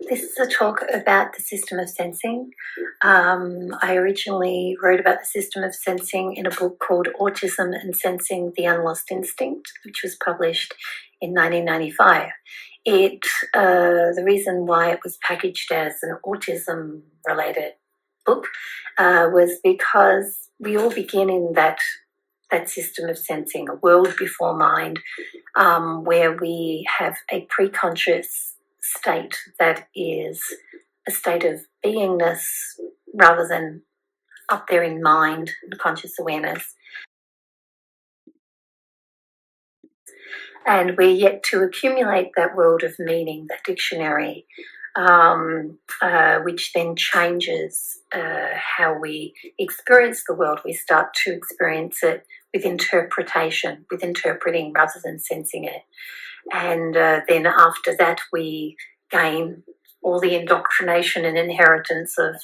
This is a talk about the system of sensing. I originally wrote about the system of sensing in a book called Autism and Sensing the Unlost Instinct, which was published in 1995. The reason why it was packaged as an autism-related book was because we all begin in that system of sensing, a world before mind, where we have a preconscious state that is a state of beingness rather than up there in mind and conscious awareness. And we're yet to accumulate that world of meaning, that dictionary, which then changes how we experience the world. We start to experience it with interpretation, with interpreting rather than sensing it. And then after that, we gain all the indoctrination and inheritance of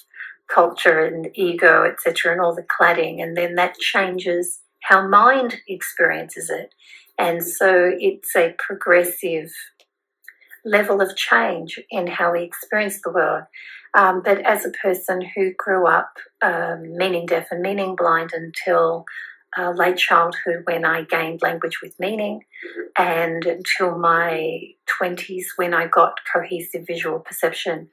culture and ego, etc., and all the cladding. And then that changes how mind experiences it. And so it's a progressive level of change in how we experience the world. But as a person who grew up meaning deaf and meaning blind until late childhood, when I gained language with meaning, and until my 20s when I got cohesive visual perception,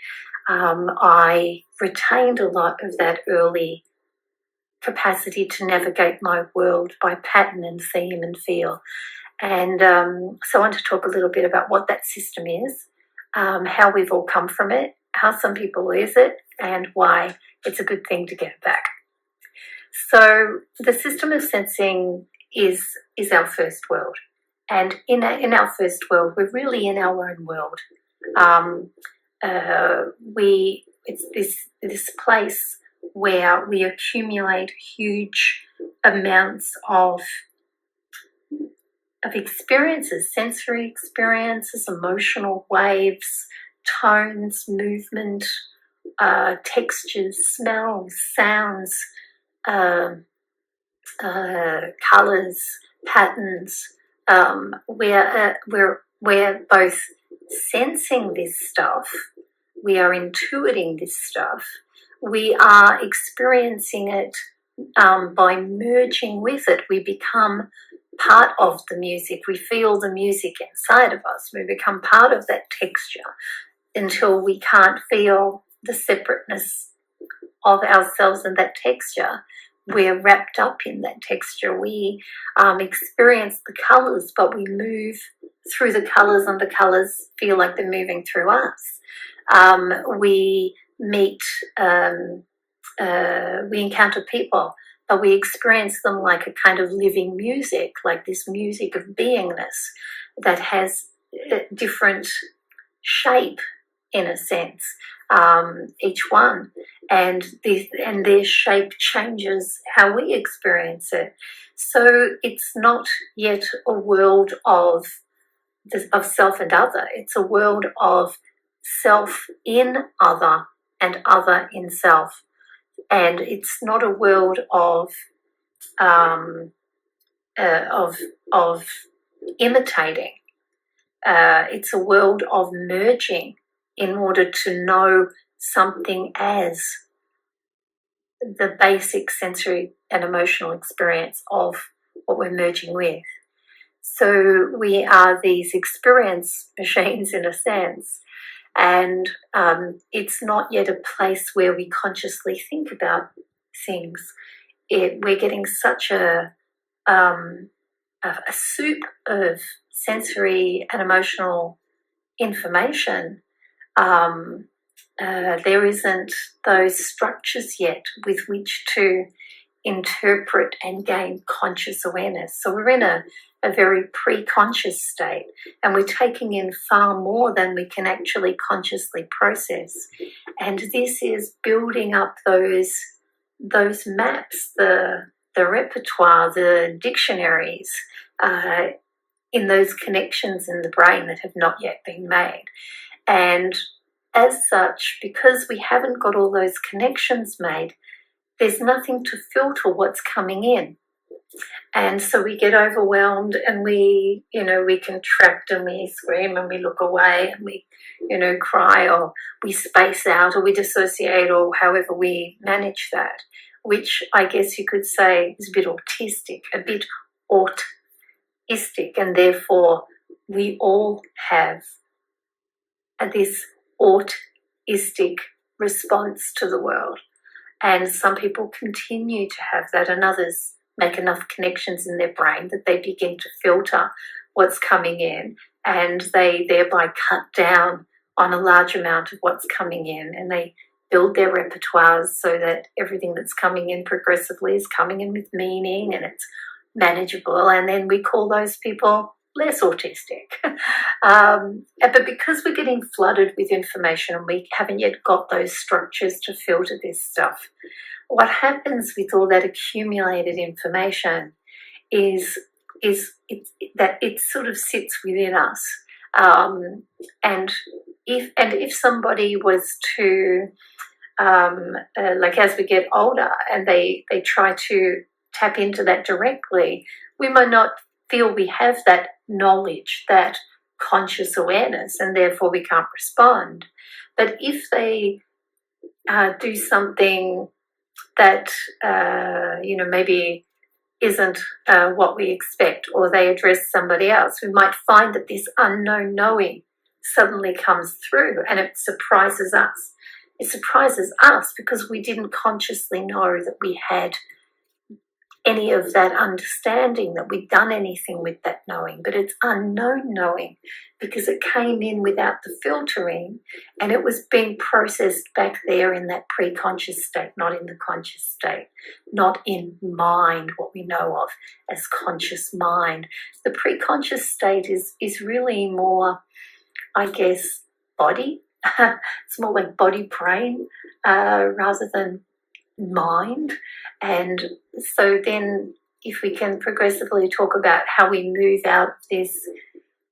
I retained a lot of that early capacity to navigate my world by pattern and theme and feel. And so I want to talk a little bit about what that system is, how we've all come from it, how some people lose it, and why it's a good thing to get it back. So the system of sensing is our first world. And in our first world, we're really in our own world. It's this place where we accumulate huge amounts of experiences, sensory experiences, emotional waves, tones, movement, textures, smells, sounds, colours, patterns. We're both sensing this stuff, we are intuiting this stuff, we are experiencing it by merging with it. We become part of the music. We feel the music inside of us. We become part of that texture until we can't feel the separateness of ourselves and that texture. We're wrapped up in that texture. We experience the colours, but we move through the colours, and the colours feel like they're moving through us. We meet, we encounter people, but we experience them like a kind of living music, like this music of beingness that has a different shape, in a sense, each one, and their shape changes how we experience it. So it's not yet a world of self and other. It's a world of self in other and other in self. And it's not a world of imitating. It's a world of merging in order to know something as the basic sensory and emotional experience of what we're merging with. So we are these experience machines in a sense. And it's not yet a place where we consciously think about things. We're getting such a soup of sensory and emotional information. There isn't those structures yet with which to interpret and gain conscious awareness. So we're in a very pre-conscious state, and we're taking in far more than we can actually consciously process. And this is building up those maps, the repertoire, the dictionaries, in those connections in the brain that have not yet been made. And as such, because we haven't got all those connections made, there's nothing to filter what's coming in. And so we get overwhelmed and we contract and we scream and we look away and we, cry, or we space out or we dissociate, or however we manage that, which I guess you could say is a bit autistic, and therefore we all have this autistic response to the world. And some people continue to have that, and others make enough connections in their brain that they begin to filter what's coming in, and they thereby cut down on a large amount of what's coming in, and they build their repertoires so that everything that's coming in progressively is coming in with meaning and it's manageable, and then we call those people less autistic. But because we're getting flooded with information and we haven't yet got those structures to filter this stuff, what happens with all that accumulated information is that it sort of sits within us. And if somebody was to, like as we get older and they try to tap into that directly, we might not feel we have that knowledge, that conscious awareness, and therefore we can't respond. But if they do something that maybe isn't what we expect, or they address somebody else, we might find that this unknown knowing suddenly comes through and it surprises us. It surprises us because we didn't consciously know that we had any of that understanding, that we'd done anything with that knowing, but it's unknown knowing because it came in without the filtering and it was being processed back there in that pre-conscious state, not in the conscious state, not in mind, what we know of as conscious mind. The pre-conscious state is really more, I guess, body. It's more like body brain rather than mind. And so then if we can progressively talk about how we move out of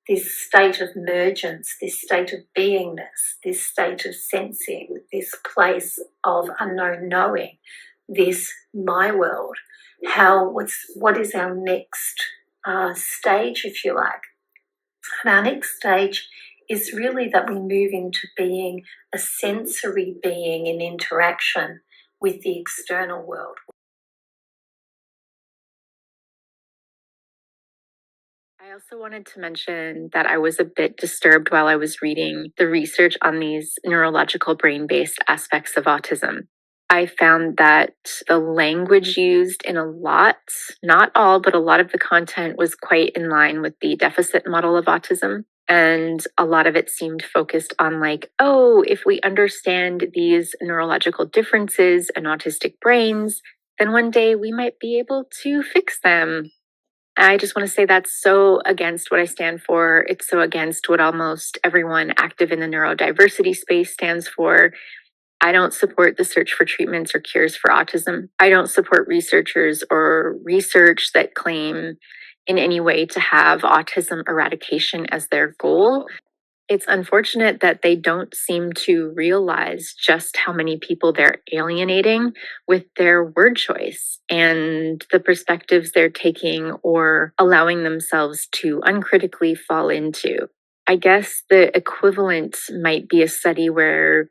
this state of emergence, this state of beingness, this state of sensing, this place of unknown knowing, this my world, what is our next stage, if you like. And our next stage is really that we move into being a sensory being in interaction with the external world. I also wanted to mention that I was a bit disturbed while I was reading the research on these neurological brain-based aspects of autism. I found that the language used in a lot, not all, but a lot of the content was quite in line with the deficit model of autism. And a lot of it seemed focused on like, oh, if we understand these neurological differences in autistic brains, then one day we might be able to fix them. I just want to say that's so against what I stand for. It's so against what almost everyone active in the neurodiversity space stands for. I don't support the search for treatments or cures for autism. I don't support researchers or research that claim in any way to have autism eradication as their goal. It's unfortunate that they don't seem to realize just how many people they're alienating with their word choice and the perspectives they're taking or allowing themselves to uncritically fall into. I guess the equivalent might be a study where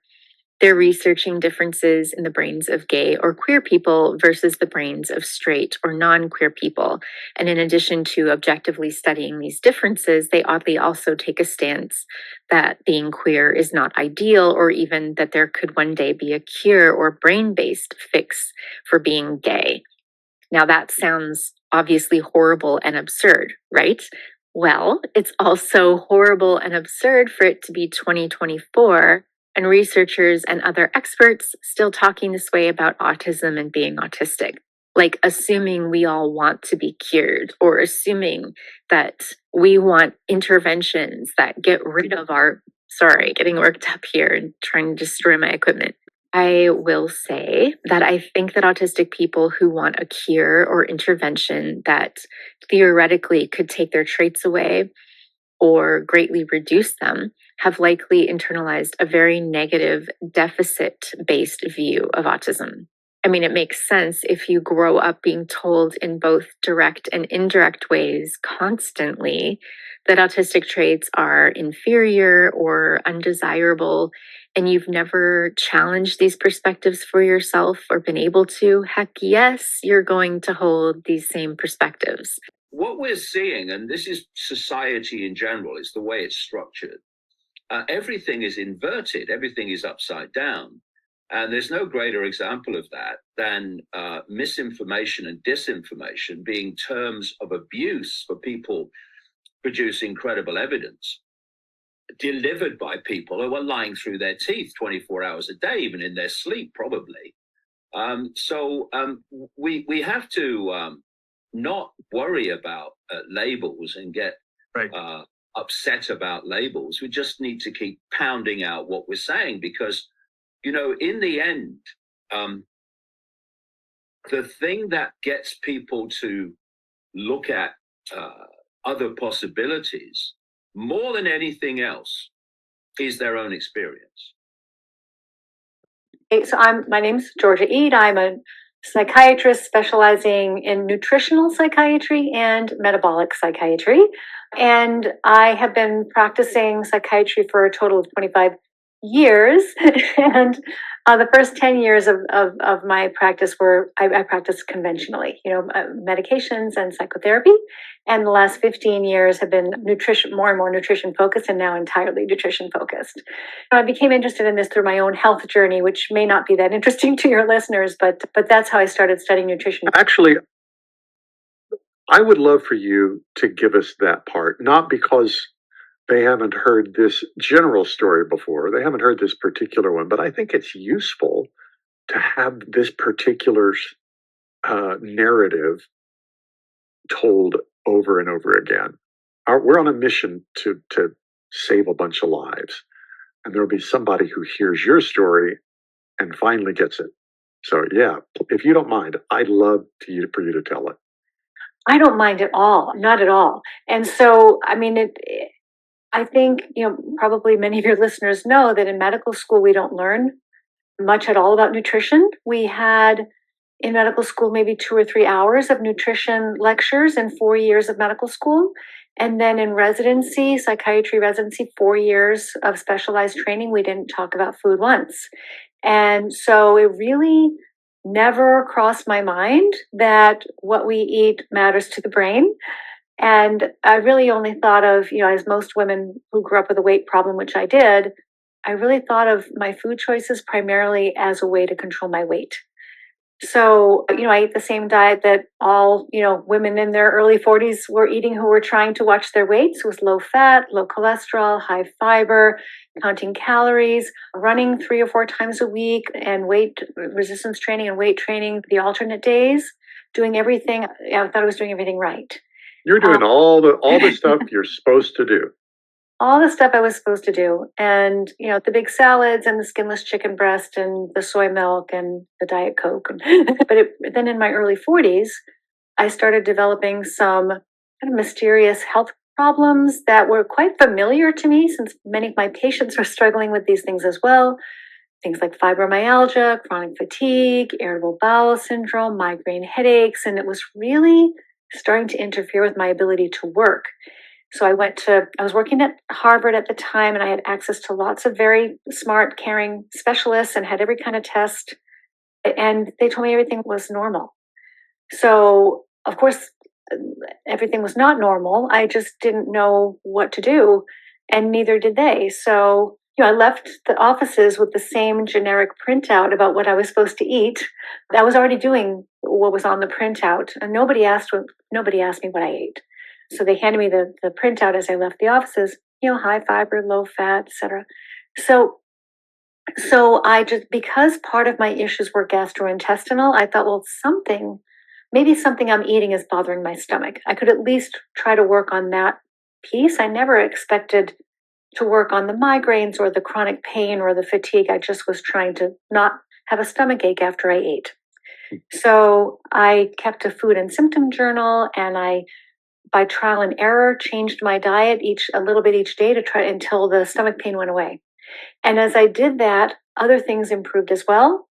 they're researching differences in the brains of gay or queer people versus the brains of straight or non-queer people. And in addition to objectively studying these differences, they oddly also take a stance that being queer is not ideal, or even that there could one day be a cure or brain-based fix for being gay. Now that sounds obviously horrible and absurd, right? Well, it's also horrible and absurd for it to be 2024 and researchers and other experts still talking this way about autism and being autistic, like assuming we all want to be cured, or assuming that we want interventions that get rid of our, sorry, getting worked up here and trying to destroy my equipment. I will say that I think that autistic people who want a cure or intervention that theoretically could take their traits away or greatly reduce them have likely internalized a very negative deficit-based view of autism. I mean, it makes sense if you grow up being told in both direct and indirect ways constantly that autistic traits are inferior or undesirable, and you've never challenged these perspectives for yourself or been able to. Heck yes, you're going to hold these same perspectives. What we're seeing, and this is society in general, it's the way it's structured. Everything is inverted, everything is upside down. And there's no greater example of that than misinformation and disinformation being terms of abuse for people producing credible evidence, delivered by people who are lying through their teeth 24 hours a day, even in their sleep, probably. We have to not worry about labels and get upset about labels. We just need to keep pounding out what we're saying, because, in the end, the thing that gets people to look at other possibilities more than anything else is their own experience. So my name's Georgia Eade. I'm a psychiatrist specializing in nutritional psychiatry and metabolic psychiatry. And I have been practicing psychiatry for a total of 25 years. And the first 10 years of my practice were, I practiced conventionally, medications and psychotherapy. And the last 15 years have been more and more nutrition focused, and now entirely nutrition focused. I became interested in this through my own health journey, which may not be that interesting to your listeners, but that's how I started studying nutrition. Actually, I would love for you to give us that part, not because they haven't heard this general story before, they haven't heard this particular one, but I think it's useful to have this particular narrative told over and over again. We're on a mission to save a bunch of lives, and there'll be somebody who hears your story and finally gets it. So yeah, if you don't mind, I'd love for you to tell it. I don't mind at all, not at all. And so, I mean, I think, probably many of your listeners know that in medical school, we don't learn much at all about nutrition. We had in medical school maybe 2 or 3 hours of nutrition lectures in 4 years of medical school. And then in residency, psychiatry residency, 4 years of specialized training, we didn't talk about food once. And so it really never crossed my mind that what we eat matters to the brain. And I really only thought of, as most women who grew up with a weight problem, which I did, I really thought of my food choices primarily as a way to control my weight. So, I ate the same diet that all, women in their early 40s were eating who were trying to watch their weights. It was low fat, low cholesterol, high fiber, counting calories, running 3 or 4 times a week, and weight resistance training and weight training the alternate days, doing everything. I thought I was doing everything right. You're doing all the stuff you're supposed to do. All the stuff I was supposed to do. And, the big salads and the skinless chicken breast and the soy milk and the Diet Coke. But then in my early 40s, I started developing some kind of mysterious health problems that were quite familiar to me, since many of my patients were struggling with these things as well. Things like fibromyalgia, chronic fatigue, irritable bowel syndrome, migraine headaches, and it was really starting to interfere with my ability to work. So I was working at Harvard at the time, and I had access to lots of very smart, caring specialists and had every kind of test. And they told me everything was normal. So, of course, everything was not normal. I just didn't know what to do, and neither did they. So, I left the offices with the same generic printout about what I was supposed to eat. I was already doing what was on the printout, and nobody asked me what I ate. So they handed me the printout as I left the offices, high fiber, low fat, etc. So I just, because part of my issues were gastrointestinal, I thought, well, maybe something I'm eating is bothering my stomach. I could at least try to work on that piece. I never expected to work on the migraines or the chronic pain or the fatigue. I just was trying to not have a stomach ache after I ate. So I kept a food and symptom journal, and I, by trial and error, changed my diet a little bit each day to try until the stomach pain went away. And as I did that, other things improved as well.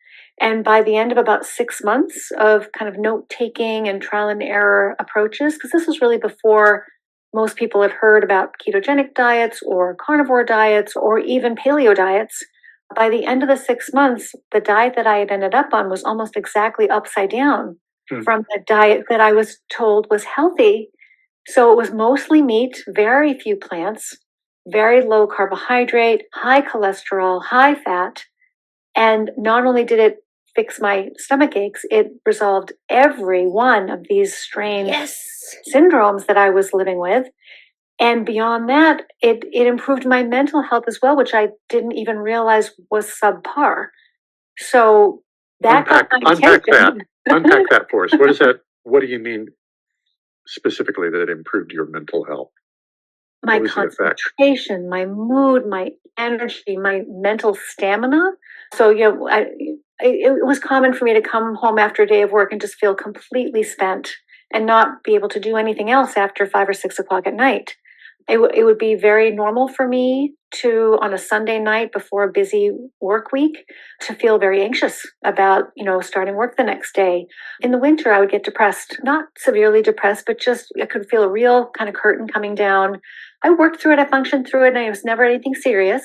And by the end of about 6 months of kind of note taking and trial and error approaches, because this was really before most people had heard about ketogenic diets or carnivore diets or even paleo diets, by the end of the 6 months, the diet that I had ended up on was almost exactly upside down from the diet that I was told was healthy. So it was mostly meat, very few plants, very low carbohydrate, high cholesterol, high fat. And not only did it fix my stomach aches, it resolved every one of these strange syndromes that I was living with. And beyond that, it improved my mental health as well, which I didn't even realize was subpar. So that got my attention. Unpack that for us. What do you mean specifically that it improved your mental health? My concentration, my mood, my energy, my mental stamina. So, it was common for me to come home after a day of work and just feel completely spent and not be able to do anything else after 5 or 6 o'clock at night. It would be very normal for me to, on a Sunday night before a busy work week, to feel very anxious about, starting work the next day. In the winter, I would get depressed, not severely depressed, but just I could feel a real kind of curtain coming down. I worked through it, I functioned through it, and it was never anything serious.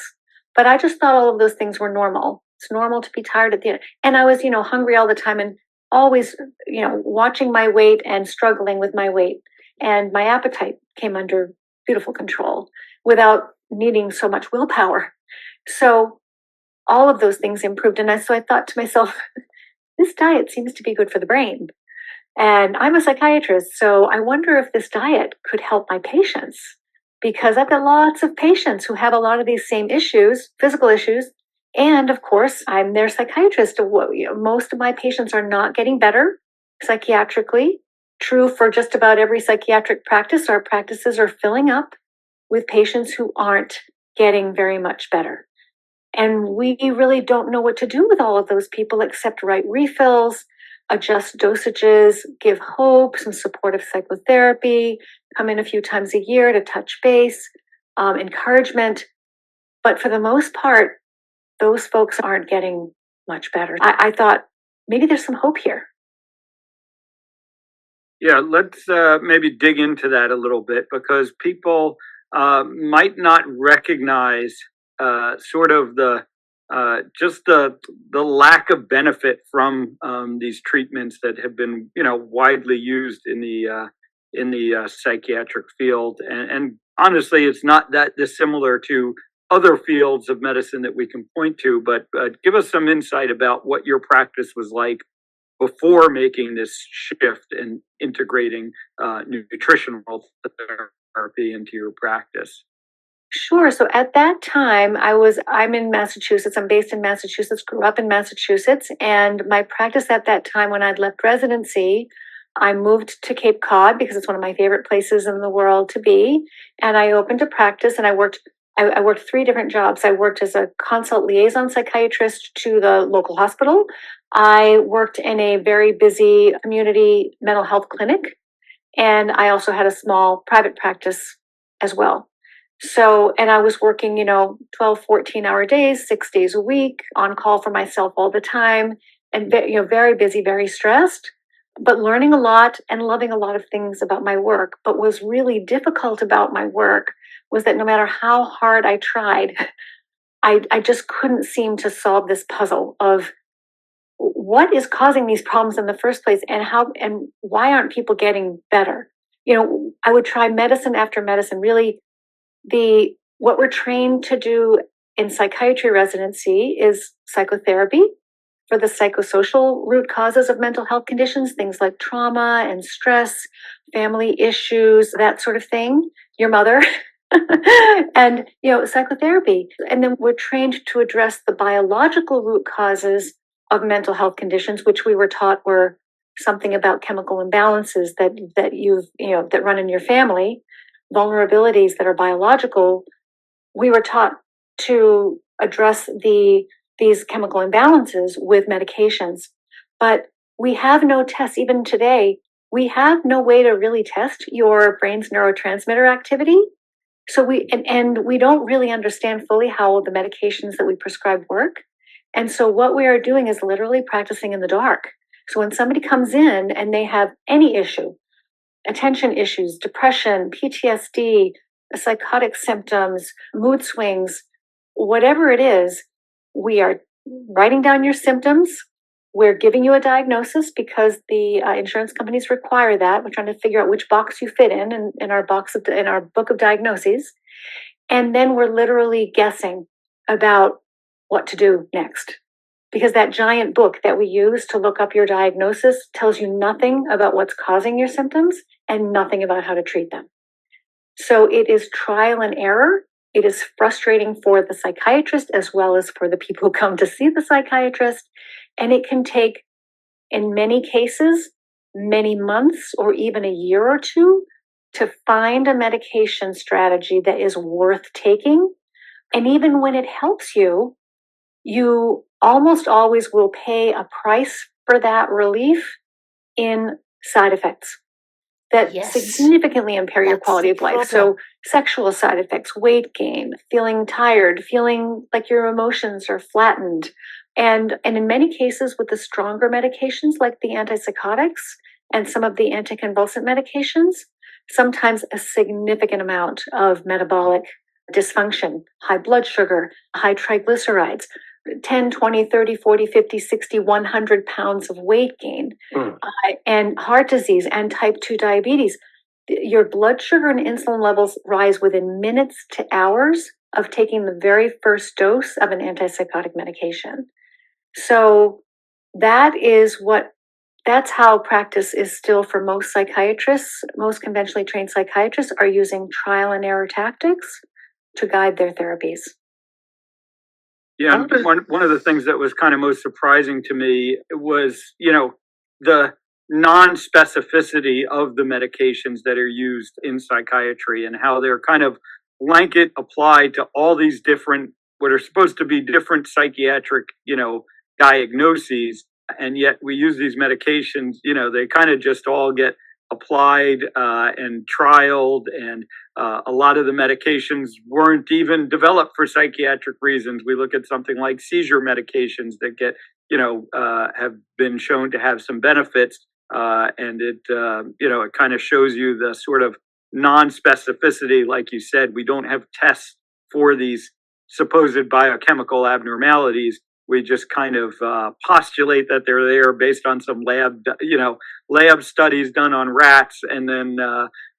But I just thought all of those things were normal. It's normal to be tired at the end. And I was, hungry all the time and always, watching my weight and struggling with my weight. And my appetite came under beautiful control without needing so much willpower. So all of those things improved. And so I thought to myself, this diet seems to be good for the brain. And I'm a psychiatrist, so I wonder if this diet could help my patients, because I've got lots of patients who have a lot of these same issues, physical issues. And of course, I'm their psychiatrist. Most of my patients are not getting better psychiatrically. True for just about every psychiatric practice. Our practices are filling up with patients who aren't getting very much better. And we really don't know what to do with all of those people except write refills, adjust dosages, give hope, some supportive psychotherapy, come in a few times a year to touch base, encouragement. But for the most part, those folks aren't getting much better. I thought maybe there's some hope here. Yeah, let's maybe dig into that a little bit, because people might not recognize sort of the lack of benefit from these treatments that have been widely used in the psychiatric field, and honestly, it's not that dissimilar to other fields of medicine that we can point to. But give us some insight about what your practice was like before making this shift and integrating nutritional therapy into your practice. Sure. So at that time, I'm in Massachusetts. I'm based in Massachusetts, grew up in Massachusetts. And my practice at that time, when I'd left residency, I moved to Cape Cod because it's one of my favorite places in the world to be. And I opened a practice, and I worked 3 different jobs. I worked as a consult liaison psychiatrist to the local hospital. I worked in a very busy community mental health clinic. And I also had a small private practice as well. So, and I was working, 12, 14-hour days, 6 days a week, on call for myself all the time, and, very busy, very stressed, but learning a lot and loving a lot of things about my work. But what was really difficult about my work was that no matter how hard I tried, I just couldn't seem to solve this puzzle of what is causing these problems in the first place, and why aren't people getting better? I would try medicine after medicine. Really, what we're trained to do in psychiatry residency is psychotherapy for the psychosocial root causes of mental health conditions, things like trauma and stress, family issues, that sort of thing, your mother, and, psychotherapy. And then we're trained to address the biological root causes of mental health conditions, which we were taught were something about chemical imbalances that run in your family, vulnerabilities that are biological. We were taught to address these chemical imbalances with medications, but we have no tests. Even today, we have no way to really test your brain's neurotransmitter activity. So we don't really understand fully how the medications that we prescribe work. And so what we are doing is literally practicing in the dark. So when somebody comes in and they have any issue, attention issues, depression, PTSD, psychotic symptoms, mood swings, whatever it is, we are writing down your symptoms. We're giving you a diagnosis because the insurance companies require that. We're trying to figure out which box you fit in our book of diagnoses. And then we're literally guessing about what to do next. Because that giant book that we use to look up your diagnosis tells you nothing about what's causing your symptoms and nothing about how to treat them. So it is trial and error. It is frustrating for the psychiatrist as well as for the people who come to see the psychiatrist. And it can take, in many cases, many months or even a year or two to find a medication strategy that is worth taking. And even when it helps you, you almost always will pay a price for that relief in side effects that significantly impair your quality of life. So sexual side effects, weight gain, feeling tired, feeling like your emotions are flattened. And in many cases with the stronger medications like the antipsychotics and some of the anticonvulsant medications, sometimes a significant amount of metabolic dysfunction, high blood sugar, high triglycerides, 10, 20, 30, 40, 50, 60, 100 pounds of weight gain, and heart disease and type 2 diabetes. Your blood sugar and insulin levels rise within minutes to hours of taking the very first dose of an antipsychotic medication. So that's how practice is still for most psychiatrists. Most conventionally trained psychiatrists are using trial and error tactics to guide their therapies. Yeah, one of the things that was kind of most surprising to me was, the non-specificity of the medications that are used in psychiatry and how they're kind of blanket applied to all these different, what are supposed to be different psychiatric, diagnoses. And yet we use these medications, they kind of just all get applied and trialed, and a lot of the medications weren't even developed for psychiatric reasons. We look at something like seizure medications that get, have been shown to have some benefits, and it kind of shows you the sort of non-specificity. Like you said, we don't have tests for these supposed biochemical abnormalities. We just kind of postulate that they're there based on some lab studies done on rats, and then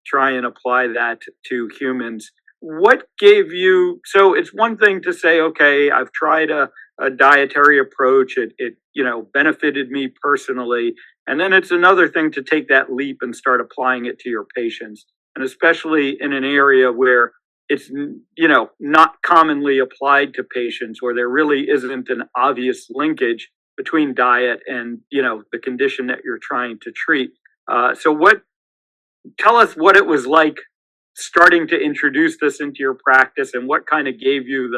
try and apply that to humans. What gave you? So it's one thing to say, okay, I've tried a dietary approach. It benefited me personally, and then it's another thing to take that leap and start applying it to your patients, and especially in an area where it's not commonly applied to patients, or there really isn't an obvious linkage between diet and the condition that you're trying to treat. Tell us what it was like starting to introduce this into your practice, and what kind of gave you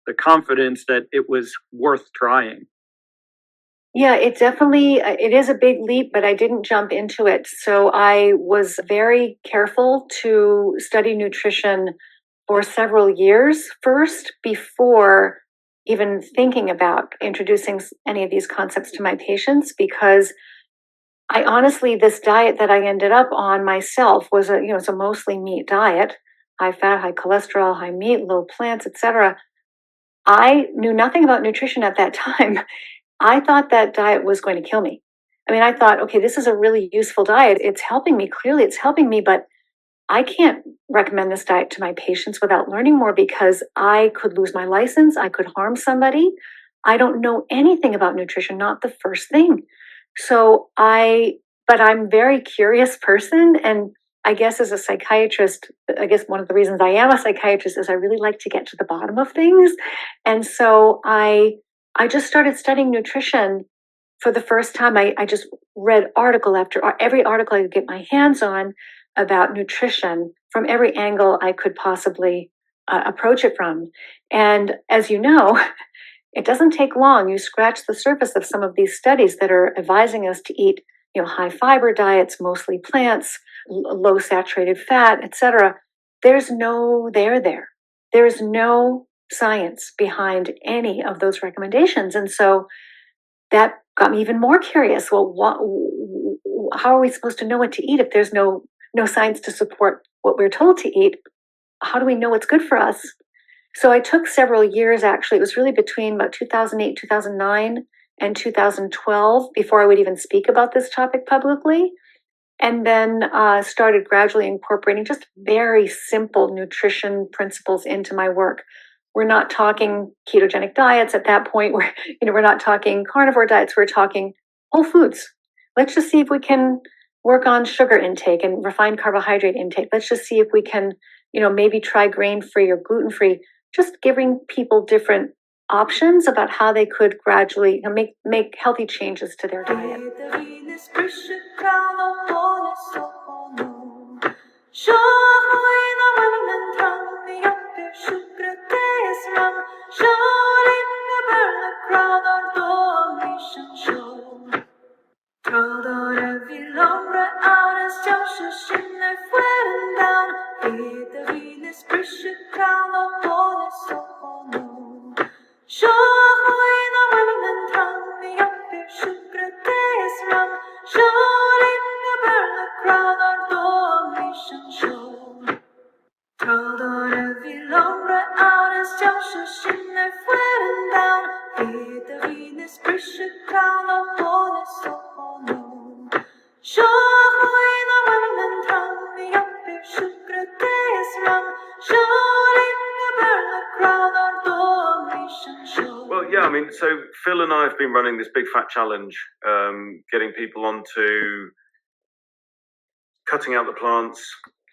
the confidence that it was worth trying. Yeah, it is a big leap, but I didn't jump into it. So I was very careful to study nutrition for several years first before even thinking about introducing any of these concepts to my patients, because I honestly, this diet that I ended up on myself was it's a mostly meat diet, high fat, high cholesterol, high meat, low plants, etc. I knew nothing about nutrition at that time. I thought that diet was going to kill me. I mean, I thought, okay, this is a really useful diet. It's helping me. Clearly, it's helping me, but I can't recommend this diet to my patients without learning more, because I could lose my license. I could harm somebody. I don't know anything about nutrition, not the first thing. But I'm a very curious person. And I guess as a psychiatrist, one of the reasons I am a psychiatrist is I really like to get to the bottom of things. And so I just started studying nutrition for the first time. I just read article after every article I could get my hands on about nutrition from every angle I could possibly approach it from. And as you know, it doesn't take long. You scratch the surface of some of these studies that are advising us to eat, high fiber diets, mostly plants, low saturated fat, etc. There's no there. There is no science behind any of those recommendations. And so that got me even more curious. Well, how are we supposed to know what to eat if there's no science to support what we're told to eat? How do we know what's good for us? So I took several years, actually. It was really between about 2008, 2009, and 2012 before I would even speak about this topic publicly. And then started gradually incorporating just very simple nutrition principles into my work. We're not talking ketogenic diets at that point. We're not talking carnivore diets. We're talking whole foods. Let's just see if we can work on sugar intake and refined carbohydrate intake. Let's just see if we can, maybe try grain-free or gluten-free. Just giving people different options about how they could gradually make healthy changes to their diet. Well, yeah, I mean, so Phil and I have been running this big fat challenge, getting people onto cutting out the plants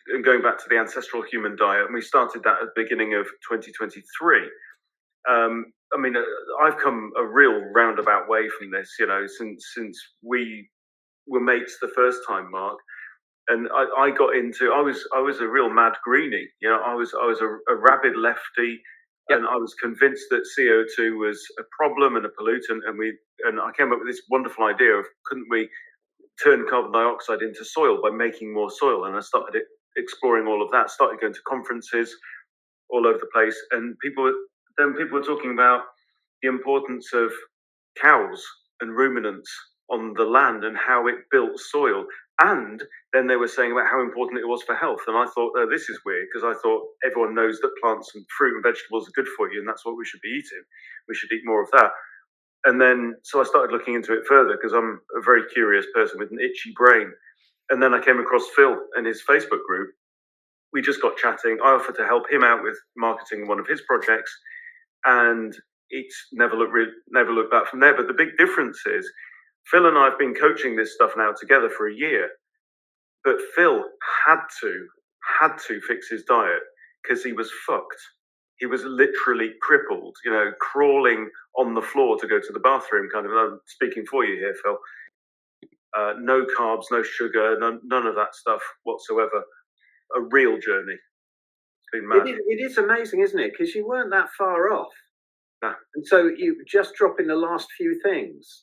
and going back to the ancestral human diet. And we started that at the beginning of 2023. I mean, I've come a real roundabout way from this, since we were mates the first time, Mark. And I got into, I was a real mad greenie. I was a rabid lefty. Yep. And I was convinced that CO2 was a problem and a pollutant, and I came up with this wonderful idea of, couldn't we turn carbon dioxide into soil by making more soil? And I started exploring all of that, started going to conferences all over the place, and people were talking about the importance of cows and ruminants on the land and how it built soil. And then they were saying about how important it was for health. And I thought, oh, this is weird, because I thought everyone knows that plants and fruit and vegetables are good for you, and that's what we should be eating. We should eat more of that. And then, so I started looking into it further, because I'm a very curious person with an itchy brain. And then I came across Phil and his Facebook group. We just got chatting. I offered to help him out with marketing one of his projects, and it's never looked back from there. But the big difference is, Phil and I have been coaching this stuff now together for a year, but Phil had to fix his diet because he was fucked. He was literally crippled, crawling on the floor to go to the bathroom, kind of. I'm speaking for you here, Phil. No carbs, no sugar, none of that stuff whatsoever. A real journey. It's been mad. It is amazing, isn't it? Because you weren't that far off. No. And so you just drop in the last few things.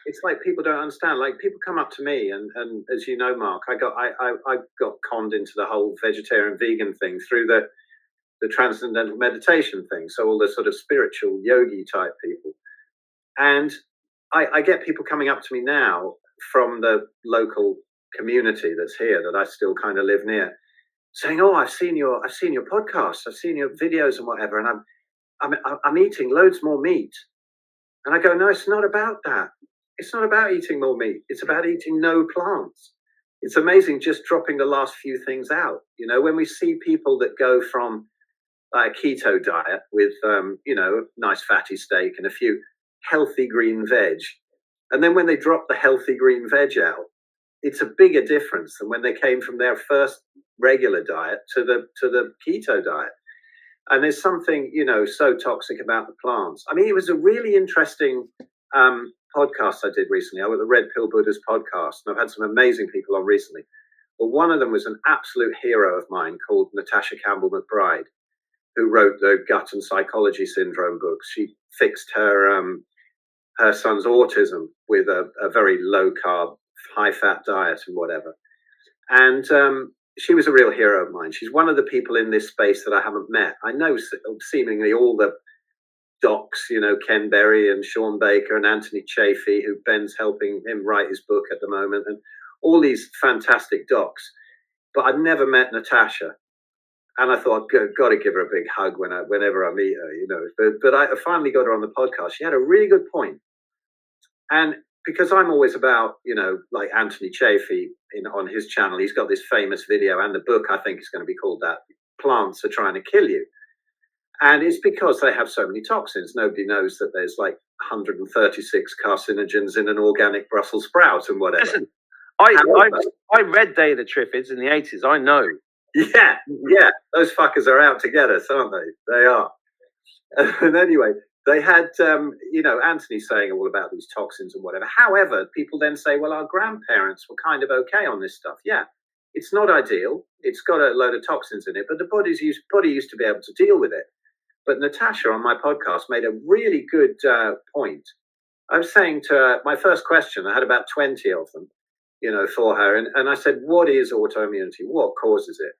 It's like people don't understand. Like, people come up to me, and as you know, Mark, I got conned into the whole vegetarian vegan thing through the transcendental meditation thing. So all the sort of spiritual yogi type people, and I get people coming up to me now from the local community that's here that I still kind of live near, saying, "Oh, I've seen your podcast, I've seen your videos and whatever, and I'm eating loads more meat." And I go, "No, it's not about that. It's not about eating more meat. It's about eating no plants." It's amazing, just dropping the last few things out. When we see people that go from a keto diet with, nice fatty steak and a few healthy green veg, and then when they drop the healthy green veg out, it's a bigger difference than when they came from their first regular diet to the keto diet. And there's something, so toxic about the plants. I mean, it was a really interesting podcast I did recently. I was the Red Pill Buddhas podcast, and I've had some amazing people on recently. But one of them was an absolute hero of mine called Natasha Campbell McBride, who wrote the Gut and Psychology Syndrome books. She fixed her son's autism with a very low carb, high fat diet and whatever. And she was a real hero of mine. She's one of the people in this space that I haven't met. I know seemingly all the docs, Ken Berry and Sean Baker and Anthony Chafee, who Ben's helping him write his book at the moment, and all these fantastic docs. But I've never met Natasha. And I thought, got to give her a big hug whenever I meet her, But I finally got her on the podcast. She had a really good point. And because I'm always about, like Anthony Chafee on his channel, he's got this famous video, and the book I think is going to be called that, Plants Are Trying to Kill You. And it's because they have so many toxins. Nobody knows that there's like 136 carcinogens in an organic Brussels sprout and whatever. Listen, I read Day of the Triffids in the 80s. I know. Yeah, those fuckers are out to get us, aren't they? They are. And anyway, they had, Anthony saying all about these toxins and whatever. However, people then say, well, our grandparents were kind of okay on this stuff. Yeah, it's not ideal. It's got a load of toxins in it, but the body used to be able to deal with it. But Natasha on my podcast made a really good point. I was saying to her, my first question, I had about 20 of them, for her. And I said, what is autoimmunity? What causes it?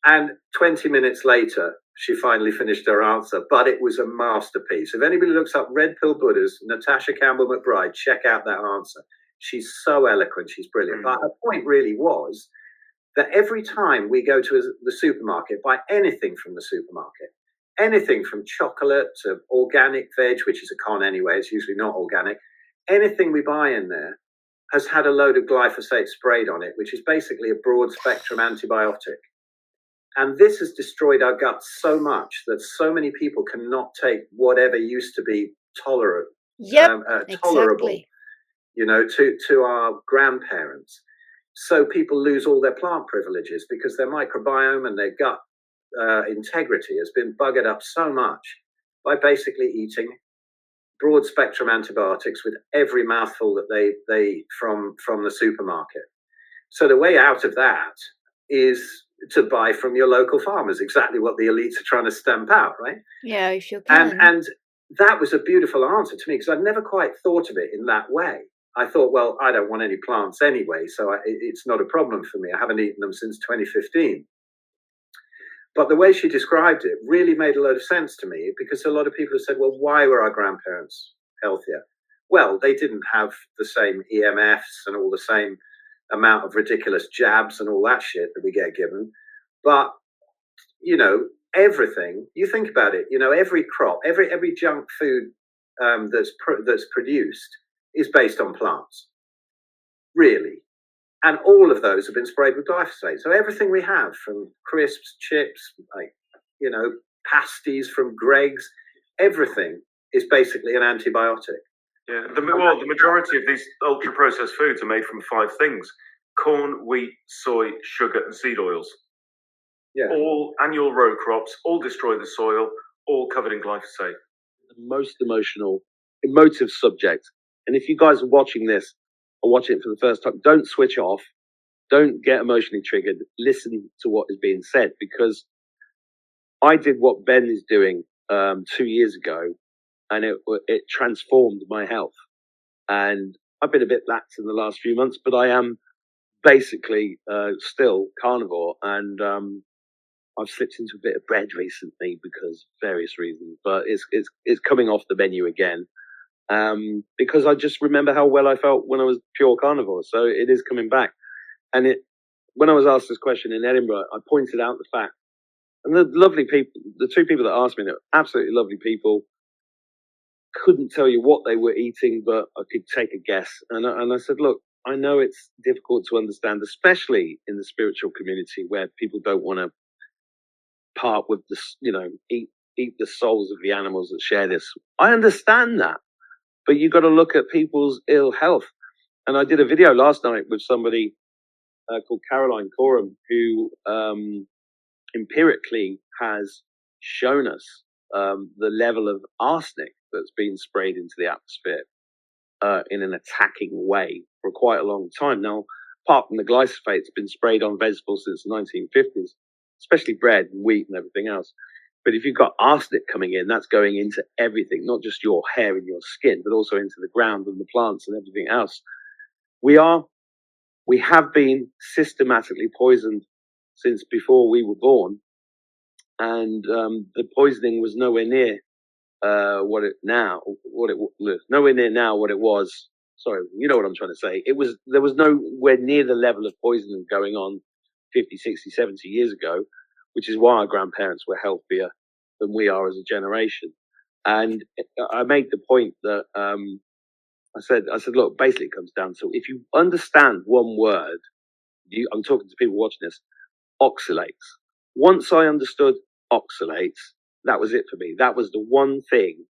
And 20 minutes later, she finally finished her answer, but it was a masterpiece. If anybody looks up Red Pill Buddhas, Natasha Campbell McBride, check out that answer. She's so eloquent. She's brilliant. But her point really was that every time we go to the supermarket, buy anything from the supermarket, anything from chocolate to organic veg, which is a con anyway, it's usually not organic, anything we buy in there has had a load of glyphosate sprayed on it, which is basically a broad spectrum antibiotic. And this has destroyed our guts so much that so many people cannot take whatever used to be tolerable, exactly. To our grandparents. So people lose all their plant privileges because their microbiome and their gut integrity has been buggered up so much by basically eating broad spectrum antibiotics with every mouthful that they from the supermarket. So the way out of that is to buy from your local farmers, exactly what the elites are trying to stamp out, right? Yeah, if you can. And that was a beautiful answer to me, because I've never quite thought of it in that way. I thought, well, I don't want any plants anyway, so it's not a problem for me. I haven't eaten them since 2015. But the way she described it really made a lot of sense to me, because a lot of people have said, well, why were our grandparents healthier? Well, they didn't have the same EMFs and all the same amount of ridiculous jabs and all that shit that we get given. But, everything, you think about it, every crop, every junk food that's produced is based on plants, really. And all of those have been sprayed with glyphosate. So everything we have, from crisps, chips, pasties from Greg's, everything is basically an antibiotic. Yeah, the majority of these ultra-processed foods are made from 5 things: corn, wheat, soy, sugar, and seed oils. Yeah. All annual row crops, all destroy the soil, all covered in glyphosate. The most emotive subject. And if you guys are watching this or watching it for the first time, don't switch off. Don't get emotionally triggered. Listen to what is being said, because I did what Ben is doing 2 years ago, and it transformed my health. And I've been a bit lax in the last few months, but I am basically still carnivore, and I've slipped into a bit of bread recently because of various reasons, but it's coming off the menu again, because I just remember how well I felt when I was pure carnivore. So it is coming back. And when I was asked this question in Edinburgh, I pointed out the fact, and the lovely people, the 2 people that asked me, they were absolutely lovely people, couldn't tell you what they were eating, but I could take a guess. And I said, look, I know it's difficult to understand, especially in the spiritual community where people don't want to part with eat the souls of the animals that share this. I understand that, but you got to look at people's ill health. And I did a video last night with somebody called Caroline Coram, who empirically has shown us the level of arsenic that's been sprayed into the atmosphere in an attacking way for quite a long time. Now, apart from the glyphosate, it's been sprayed on vegetables since the 1950s, especially bread and wheat and everything else. But if you've got arsenic coming in, that's going into everything, not just your hair and your skin, but also into the ground and the plants and everything else. We are We have been systematically poisoned since before we were born, and the poisoning was nowhere near nowhere near now what it was. Sorry, you know what I'm trying to say. There was nowhere near the level of poisoning going on 50, 60, 70 years ago, which is why our grandparents were healthier than we are as a generation. And I made the point that I said, look, basically it comes down to, if you understand one word, I'm talking to people watching this, oxalates. Once I understood oxalates, that was it for me. That was the one thing.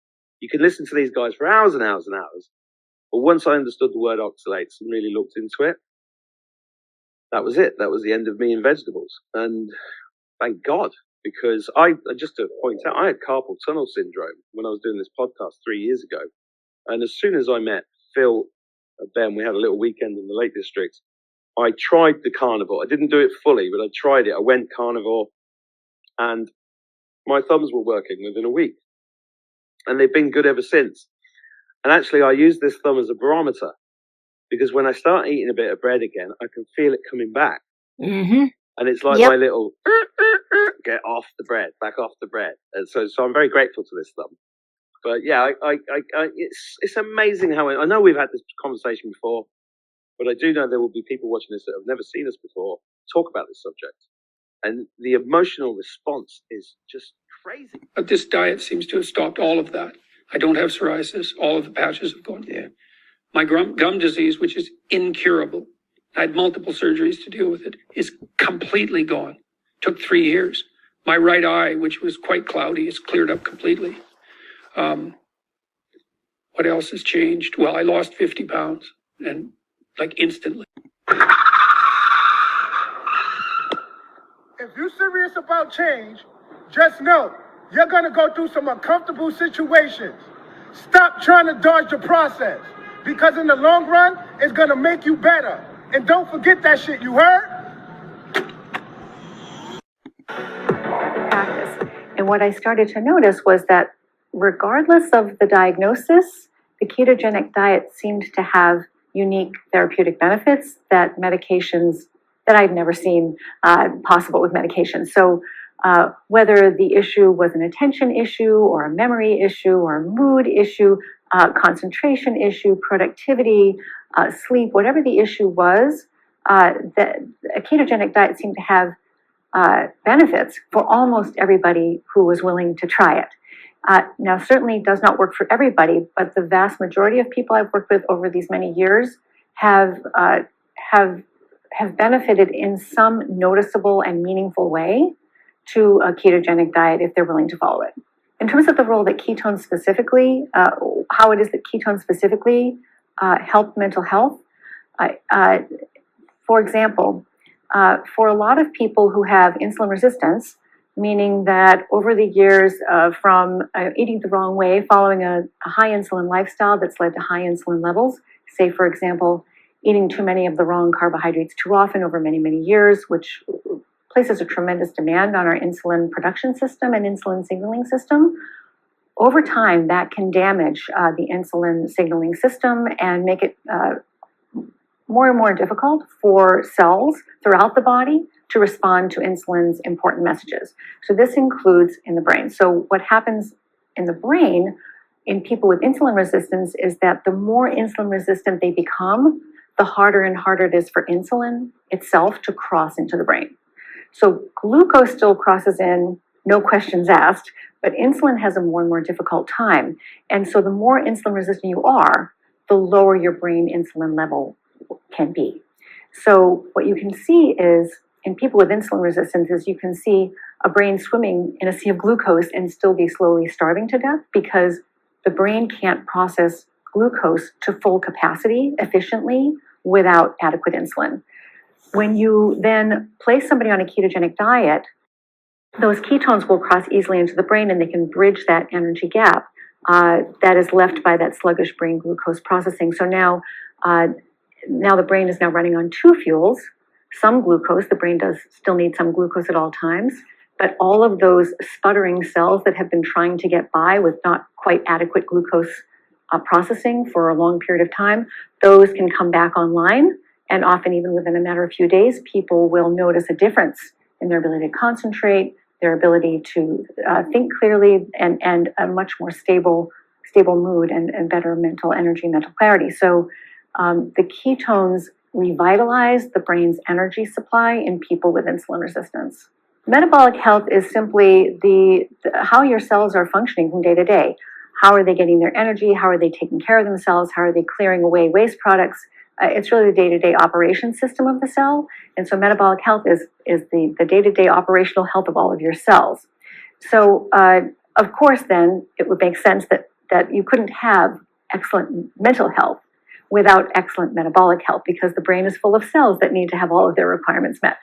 You can listen to these guys for hours and hours and hours, but once I understood the word oxalates and really looked into it, that was it. That was the end of me in vegetables. And thank God, because just to point out, I had carpal tunnel syndrome when I was doing this podcast 3 years ago. And as soon as I met Phil and Ben, we had a little weekend in the Lake District. I tried the carnivore. I didn't do it fully, but I tried it. I went carnivore, and my thumbs were working within a week. And they've been good ever since. And actually, I use this thumb as a barometer, because when I start eating a bit of bread again, I can feel it coming back. Mm-hmm. And it's like my little get off the bread, back off the bread. And so I'm very grateful to this thumb. But yeah, it's amazing how I know we've had this conversation before, but I do know there will be people watching this that have never seen us before talk about this subject. And the emotional response is just crazy. But this diet seems to have stopped all of that. I don't have psoriasis. All of the patches have gone. Yeah. My gum disease, which is incurable, I had multiple surgeries to deal with it, is completely gone. Took 3 years. My right eye, which was quite cloudy, is cleared up completely. What else has changed? Well, I lost 50 pounds, and like instantly. If you're serious about change, just know you're going to go through some uncomfortable situations. Stop trying to dodge the process, because in the long run, it's going to make you better. And don't forget that shit, you heard? Practice. And what I started to notice was that regardless of the diagnosis, the ketogenic diet seemed to have unique therapeutic benefits that medications that I'd never seen possible with medications. So whether the issue was an attention issue or a memory issue or a mood issue, concentration issue, productivity, sleep, whatever the issue was, a ketogenic diet seemed to have benefits for almost everybody who was willing to try it. Now, certainly does not work for everybody, but the vast majority of people I've worked with over these many years have benefited in some noticeable and meaningful way to a ketogenic diet if they're willing to follow it. In terms of the role that ketones specifically, how it is that ketones specifically help mental health, for example, for a lot of people who have insulin resistance, meaning that over the years from eating the wrong way, following a high insulin lifestyle that's led to high insulin levels, say, for example, eating too many of the wrong carbohydrates too often over many, many years, which places a tremendous demand on our insulin production system and insulin signaling system. Over time, that can damage the insulin signaling system and make it more and more difficult for cells throughout the body to respond to insulin's important messages. So this includes in the brain. So what happens in the brain in people with insulin resistance is that the more insulin resistant they become, the harder and harder it is for insulin itself to cross into the brain. So glucose still crosses in, no questions asked, but insulin has a more and more difficult time. And so the more insulin resistant you are, the lower your brain insulin level can be. So what you can see is in people with insulin resistance is you can see a brain swimming in a sea of glucose and still be slowly starving to death because the brain can't process glucose to full capacity efficiently without adequate insulin. When you then place somebody on a ketogenic diet, those ketones will cross easily into the brain and they can bridge that energy gap that is left by that sluggish brain glucose processing. So now the brain is now running on two fuels, some glucose. The brain does still need some glucose at all times, but all of those sputtering cells that have been trying to get by with not quite adequate glucose processing for a long period of time, those can come back online And often, even within a matter of a few days, people will notice a difference in their ability to concentrate, their ability to think clearly, and a much more stable mood and better mental energy, mental clarity. So the ketones revitalize the brain's energy supply in people with insulin resistance. Metabolic health is simply how your cells are functioning from day to day. How are they getting their energy? How are they taking care of themselves? How are they clearing away waste products? It's really the day-to-day operation system of the cell. And so metabolic health is the day-to-day operational health of all of your cells. So, of course, then it would make sense that you couldn't have excellent mental health without excellent metabolic health, because the brain is full of cells that need to have all of their requirements met.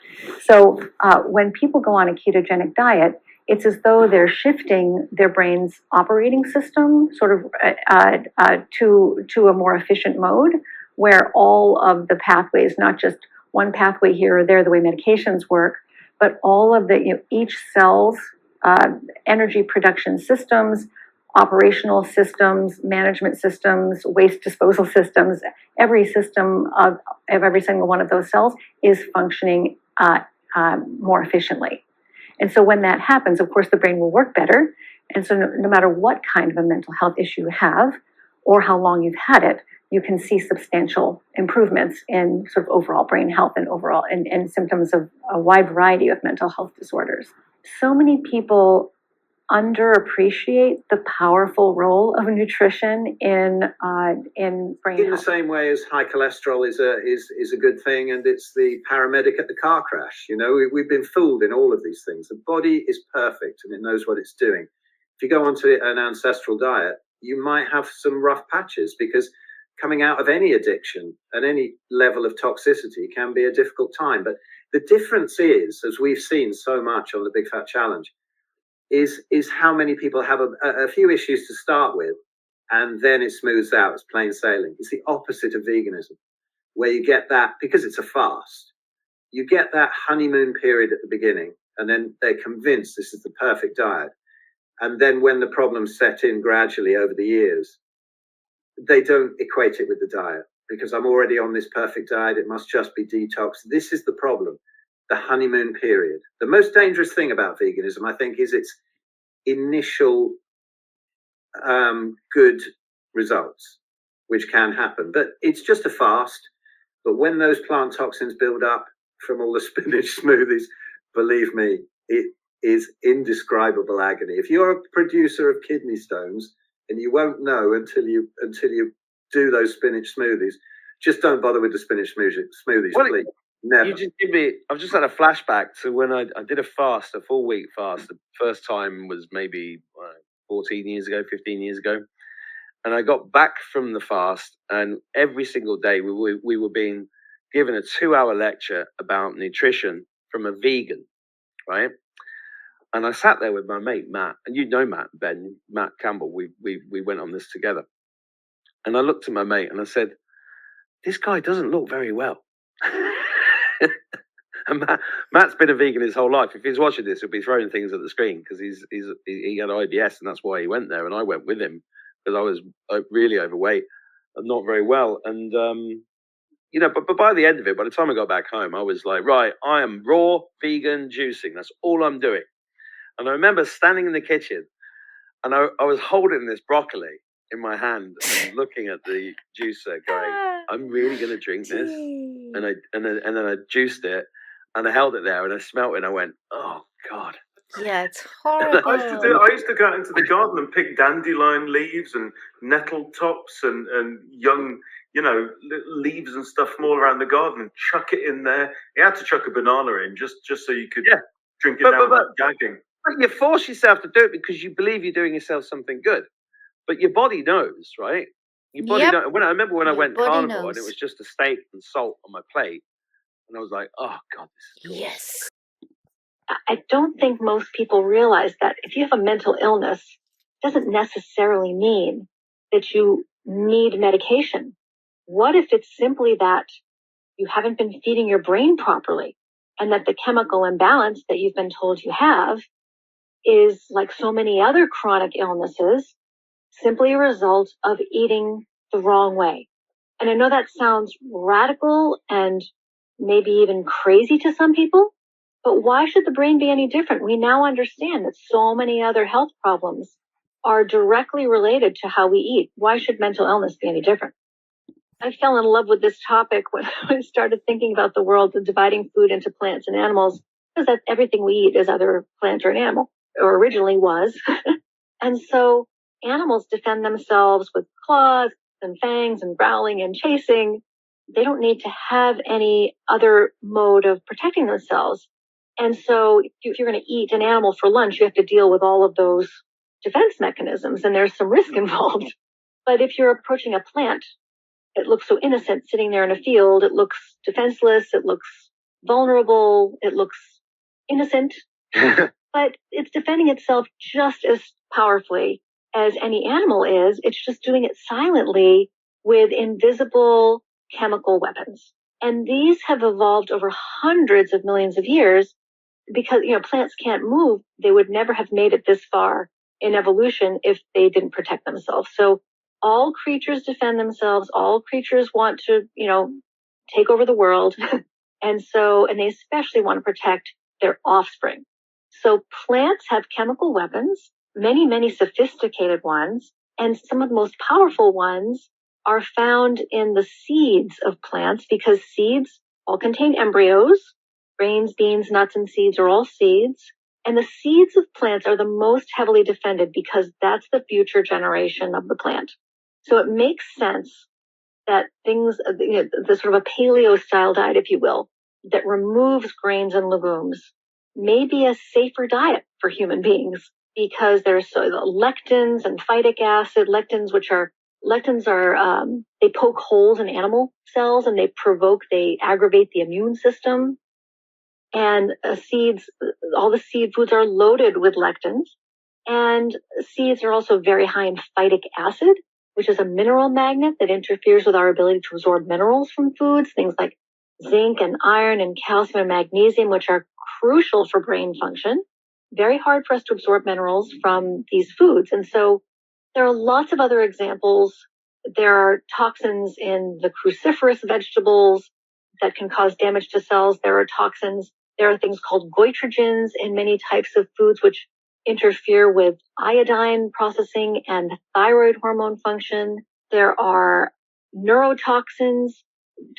So when people go on a ketogenic diet, it's as though they're shifting their brain's operating system sort of to a more efficient mode, where all of the pathways, not just one pathway here or there, the way medications work, but all of each cell's energy production systems, operational systems, management systems, waste disposal systems, every system of every single one of those cells is functioning more efficiently. And so when that happens, of course, the brain will work better. And so no matter what kind of a mental health issue you have or how long you've had it, you can see substantial improvements in sort of overall brain health and overall and symptoms of a wide variety of mental health disorders. So many people underappreciate the powerful role of nutrition in brain in health. The same way as high cholesterol is a good thing, and it's the paramedic at the car crash. You know, we've been fooled in all of these things. The body is perfect and it knows what it's doing. If you go onto an ancestral diet, you might have some rough patches, because coming out of any addiction at any level of toxicity can be a difficult time. But the difference is, as we've seen so much on the Big Fat Challenge, is how many people have a few issues to start with, and then it smooths out. It's plain sailing. It's the opposite of veganism, where you get that, because it's a fast, you get that honeymoon period at the beginning, and then they're convinced this is the perfect diet. And then when the problems set in gradually over the years, they don't equate it with the diet, because I'm already on this perfect diet. It must just be detox. This is the problem. The honeymoon period. The most dangerous thing about veganism, I think, is its initial good results, which can happen. But it's just a fast. But when those plant toxins build up from all the spinach smoothies, believe me, it is indescribable agony. If you're a producer of kidney stones, and you won't know until you do those spinach smoothies, just don't bother with the spinach smoothies, please. Never. You just give me. I've just had a flashback to when I did a fast, a full week fast. The first time was maybe 14 years ago, 15 years ago, and I got back from the fast, and every single day we were being given a 2-hour lecture about nutrition from a vegan, right? And I sat there with my mate Matt, and you know Matt Campbell. We went on this together, and I looked at my mate and I said, "This guy doesn't look very well." And Matt's been a vegan his whole life. If he's watching this, he'll be throwing things at the screen, because he had IBS, and that's why he went there. And I went with him because I was really overweight and not very well. And but by the end of it, by the time I got back home, I was like, right, I am raw vegan juicing. That's all I'm doing. And I remember standing in the kitchen, and I was holding this broccoli in my hand and looking at the juicer, going, "I'm really going to drink this." And then I juiced it, and I held it there, and I smelt it, and I went, "Oh God." Yeah, it's horrible. I used to go out into the garden and pick dandelion leaves and nettle tops and young, leaves and stuff from all around the garden, and chuck it in there. You had to chuck a banana in just so you could drink it down without gagging. But you force yourself to do it because you believe you're doing yourself something good. But your body knows, right? Your body knows. I remember when I went carnivore, and it was just a steak and salt on my plate, and I was like, "Oh God, this is delicious." Yes. I don't think most people realize that if you have a mental illness, it doesn't necessarily mean that you need medication. What if it's simply that you haven't been feeding your brain properly, and that the chemical imbalance that you've been told you have is, like so many other chronic illnesses, simply a result of eating the wrong way, And I know that sounds radical and maybe even crazy to some people, but why should the brain be any different? We now understand that so many other health problems are directly related to how we eat. Why should mental illness be any different? I fell in love with this topic when I started thinking about the world of dividing food into plants and animals, because that everything we eat is either a plant or an animal, or originally was. And so animals defend themselves with claws and fangs and growling and chasing. They don't need to have any other mode of protecting themselves. And so if you're going to eat an animal for lunch, you have to deal with all of those defense mechanisms, and there's some risk involved. But if you're approaching a plant, it looks so innocent sitting there in a field. It looks defenseless. It looks vulnerable. It looks innocent. But it's defending itself just as powerfully as any animal is. It's just doing it silently with invisible chemical weapons. And these have evolved over hundreds of millions of years because, plants can't move. They would never have made it this far in evolution if they didn't protect themselves. So all creatures defend themselves. All creatures want to, take over the world. And they especially want to protect their offspring. So plants have chemical weapons, many, many sophisticated ones, and some of the most powerful ones are found in the seeds of plants because seeds all contain embryos. Grains, beans, nuts, and seeds are all seeds. And the seeds of plants are the most heavily defended because that's the future generation of the plant. So it makes sense that things, the sort of a paleo style diet, if you will, that removes grains and legumes may be a safer diet for human beings because there's lectins and phytic acid. Lectins are they poke holes in animal cells and they aggravate the immune system. And all the seed foods are loaded with lectins. And seeds are also very high in phytic acid, which is a mineral magnet that interferes with our ability to absorb minerals from foods, things like zinc and iron and calcium and magnesium, which are crucial for brain function. Very hard for us to absorb minerals from these foods. And so there are lots of other examples. There are toxins in the cruciferous vegetables that can cause damage to cells. There are toxins. There are things called goitrogens in many types of foods, which interfere with iodine processing and thyroid hormone function. There are neurotoxins,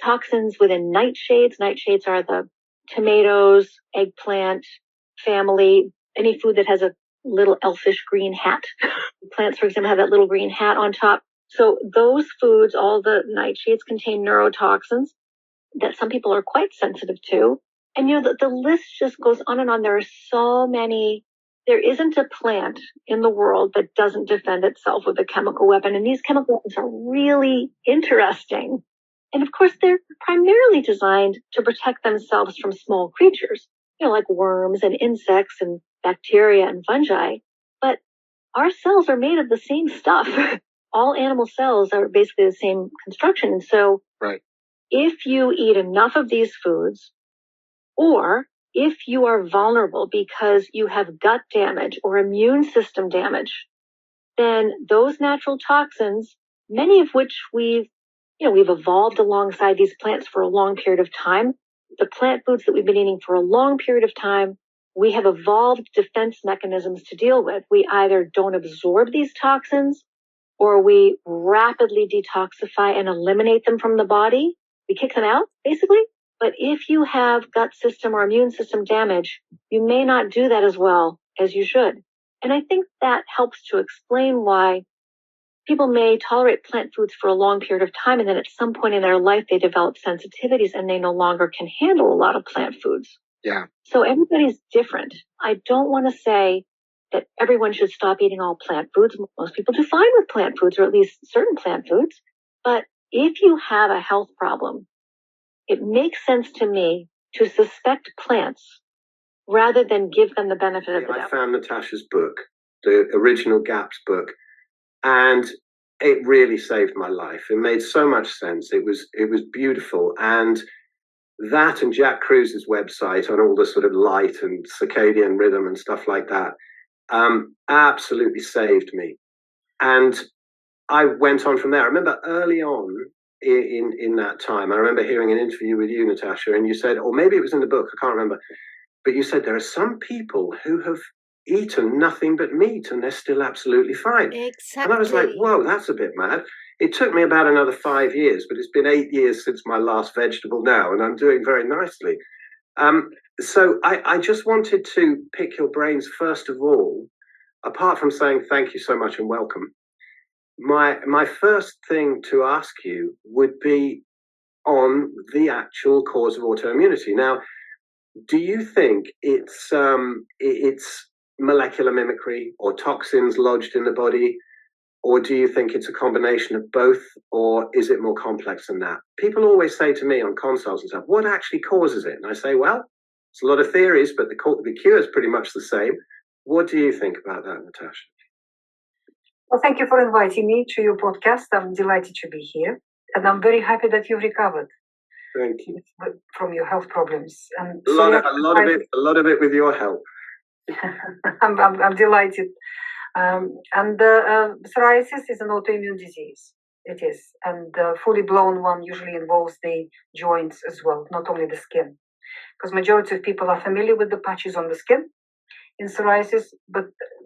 toxins within nightshades. Nightshades are the tomatoes, eggplant family, any food that has a little elfish green hat. Plants, for example, have that little green hat on top. So those foods, all the nightshades contain neurotoxins that some people are quite sensitive to. And, the list just goes on and on. There are so many. There isn't a plant in the world that doesn't defend itself with a chemical weapon. And these chemical weapons are really interesting. And of course, they're primarily designed to protect themselves from small creatures, like worms and insects and bacteria and fungi. But our cells are made of the same stuff. All animal cells are basically the same construction. And so if you eat enough of these foods, or if you are vulnerable because you have gut damage or immune system damage, then those natural toxins, many of which we've evolved alongside these plants for a long period of time. The plant foods that we've been eating for a long period of time, we have evolved defense mechanisms to deal with. We either don't absorb these toxins or we rapidly detoxify and eliminate them from the body. We kick them out, basically. But if you have gut system or immune system damage, you may not do that as well as you should. And I think that helps to explain why people may tolerate plant foods for a long period of time, and then at some point in their life, they develop sensitivities and they no longer can handle a lot of plant foods. Yeah. So everybody's different. I don't want to say that everyone should stop eating all plant foods. Most people do fine with plant foods, or at least certain plant foods. But if you have a health problem, it makes sense to me to suspect plants rather than give them the benefit of the doubt. I found Natasha's book, the original GAPS book, and it really saved my life. It made so much sense. It was beautiful. And that and Jack Cruse's website on all the sort of light and circadian rhythm and stuff like that absolutely saved me. And I went on from there. I remember early on, in that time. I remember hearing an interview with you, Natasha, and you said, or maybe it was in the book, I can't remember, but you said there are some people who have eaten nothing but meat and they're still absolutely fine. Exactly. And I was like, whoa, that's a bit mad. It took me about another 5 years, but it's been 8 years since my last vegetable now, and I'm doing very nicely. So I just wanted to pick your brains first of all, apart from saying thank you so much and welcome. My first thing to ask you would be on the actual cause of autoimmunity. Now, do you think it's molecular mimicry or toxins lodged in the body, or do you think it's a combination of both, or is it more complex than that? People always say to me on consults and stuff, what actually causes it? And I say, well, it's a lot of theories, but the cure is pretty much the same. What do you think about that, Natasha? Well, thank you for inviting me to your podcast. I'm delighted to be here, and I'm very happy that you've recovered. Thank you. From your health problems. And a lot of it with your help. I'm delighted. And psoriasis is an autoimmune disease. It is, and the fully blown one usually involves the joints as well, not only the skin, because majority of people are familiar with the patches on the skin in psoriasis, but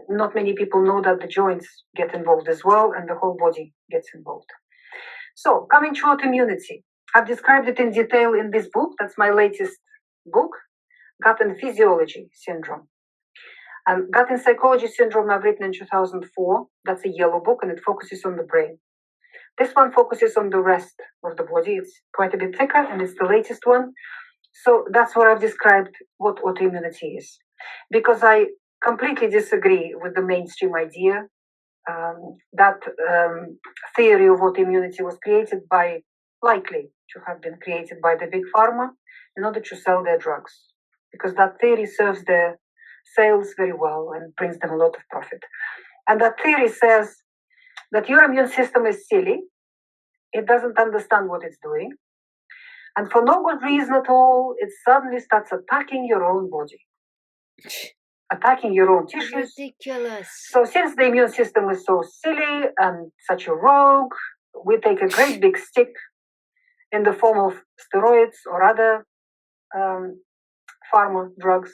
not many people know that the joints get involved as well, and the whole body gets involved. So, coming to autoimmunity, I've described it in detail in this book. That's my latest book, Gut and Physiology Syndrome. And Gut and Psychology Syndrome I've written in 2004. That's a yellow book, and it focuses on the brain. This one focuses on the rest of the body. It's quite a bit thicker, and it's the latest one. So that's where I've described what autoimmunity is. Because I completely disagree with the mainstream idea that theory of autoimmunity was likely to have been created by the big pharma in order to sell their drugs. Because that theory serves their sales very well and brings them a lot of profit. And that theory says that your immune system is silly. It doesn't understand what it's doing. And for no good reason at all, it suddenly starts attacking your own body, attacking your own tissues. Ridiculous. So since the immune system is so silly and such a rogue, we take a great big stick in the form of steroids or other pharma drugs,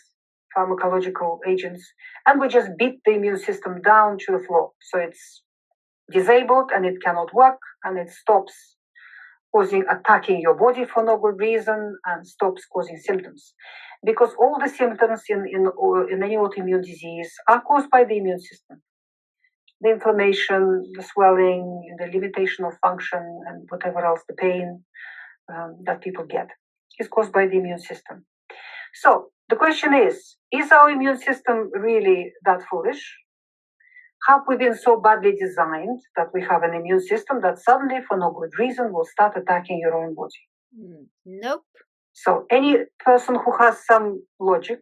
pharmacological agents, and we just beat the immune system down to the floor. So it's disabled and it cannot work, and it stops attacking your body for no good reason and stops causing symptoms. Because all the symptoms in any autoimmune disease are caused by the immune system. The inflammation, the swelling, the limitation of function, and whatever else, the pain that people get is caused by the immune system. So the question is our immune system really that foolish? Have we been so badly designed that we have an immune system that suddenly, for no good reason, will start attacking your own body? Nope. So any person who has some logic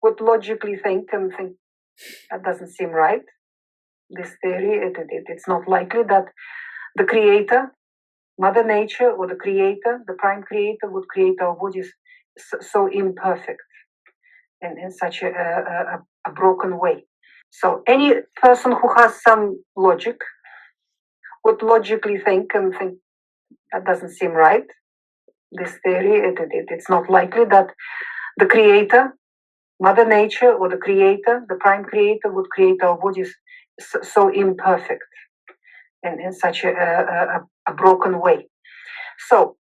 would logically think that doesn't seem right. This theory, it's not likely that the creator, Mother Nature, or the creator, the prime creator, would create our bodies so imperfect and in such a broken way. So any person who has some logic would logically think that doesn't seem right. This theory, it's not likely that the creator, Mother Nature, or the creator, the prime creator, would create our bodies so imperfect and in such a broken way. So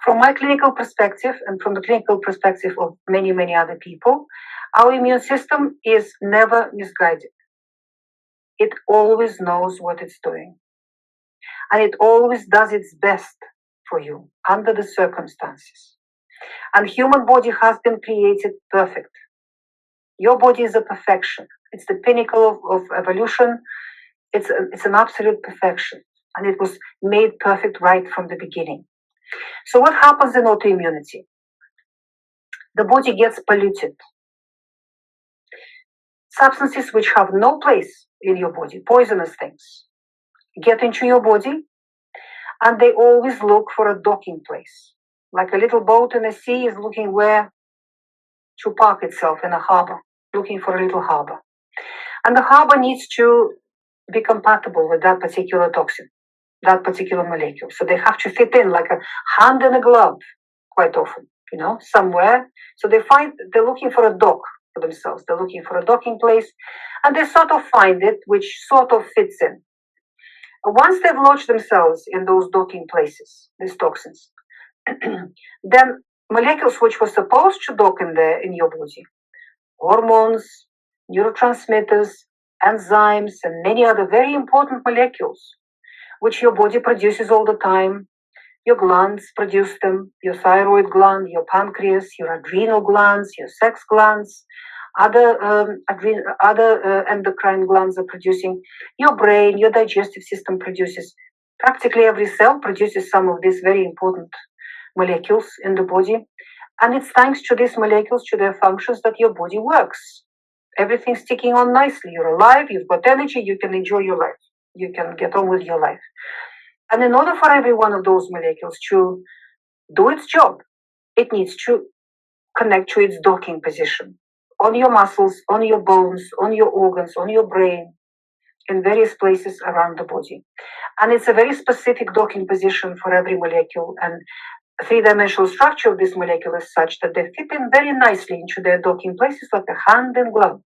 from my clinical perspective and from the clinical perspective of many, many other people, our immune system is never misguided. It always knows what it's doing. And it always does its best for you under the circumstances. And human body has been created perfect. Your body is a perfection. It's the pinnacle of evolution. It's an absolute perfection. And it was made perfect right from the beginning. So what happens in autoimmunity? The body gets polluted. Substances which have no place in your body, poisonous things, get into your body, and they always look for a docking place. Like a little boat in the sea is looking where to park itself in a harbor, looking for a little harbor. And the harbor needs to be compatible with that particular toxin. that particular molecule. So they have to fit in like a hand in a glove quite often, somewhere. So they're looking for a dock for themselves. They're looking for a docking place, and they sort of find it, which sort of fits in. Once they've lodged themselves in those docking places, these toxins, then molecules which were supposed to dock in there in your body, hormones, neurotransmitters, enzymes, and many other very important molecules, which your body produces all the time. Your glands produce them, your thyroid gland, your pancreas, your adrenal glands, your sex glands, other endocrine glands are producing, your brain, your digestive system produces. Practically every cell produces some of these very important molecules in the body. And it's thanks to these molecules, to their functions, that your body works. Everything's ticking on nicely. You're alive, you've got energy, you can enjoy your life. You can get on with your life. And in order for every one of those molecules to do its job, it needs to connect to its docking position on your muscles, on your bones, on your organs, on your brain, in various places around the body. And it's a very specific docking position for every molecule. And the three-dimensional structure of this molecule is such that they fit in very nicely into their docking places like a hand and glove.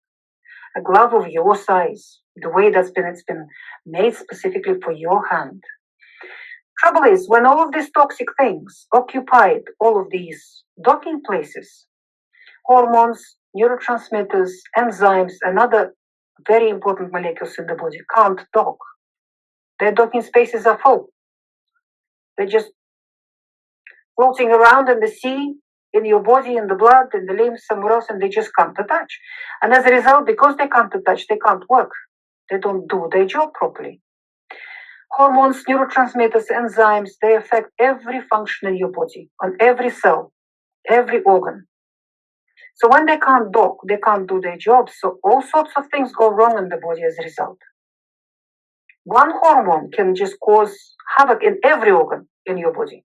A glove of your size, the way it's been made specifically for your hand. Trouble is, when all of these toxic things occupied all of these docking places, hormones, neurotransmitters, enzymes, and other very important molecules in the body can't dock. Their docking spaces are full. They're just floating around in the sea, in your body, in the blood, in the limbs, somewhere else, and they just can't attach. And as a result, because they can't attach, they can't work. They don't do their job properly. Hormones, neurotransmitters, enzymes, they affect every function in your body, on every cell, every organ. So when they can't dock, they can't do their job, so all sorts of things go wrong in the body as a result. One hormone can just cause havoc in every organ in your body.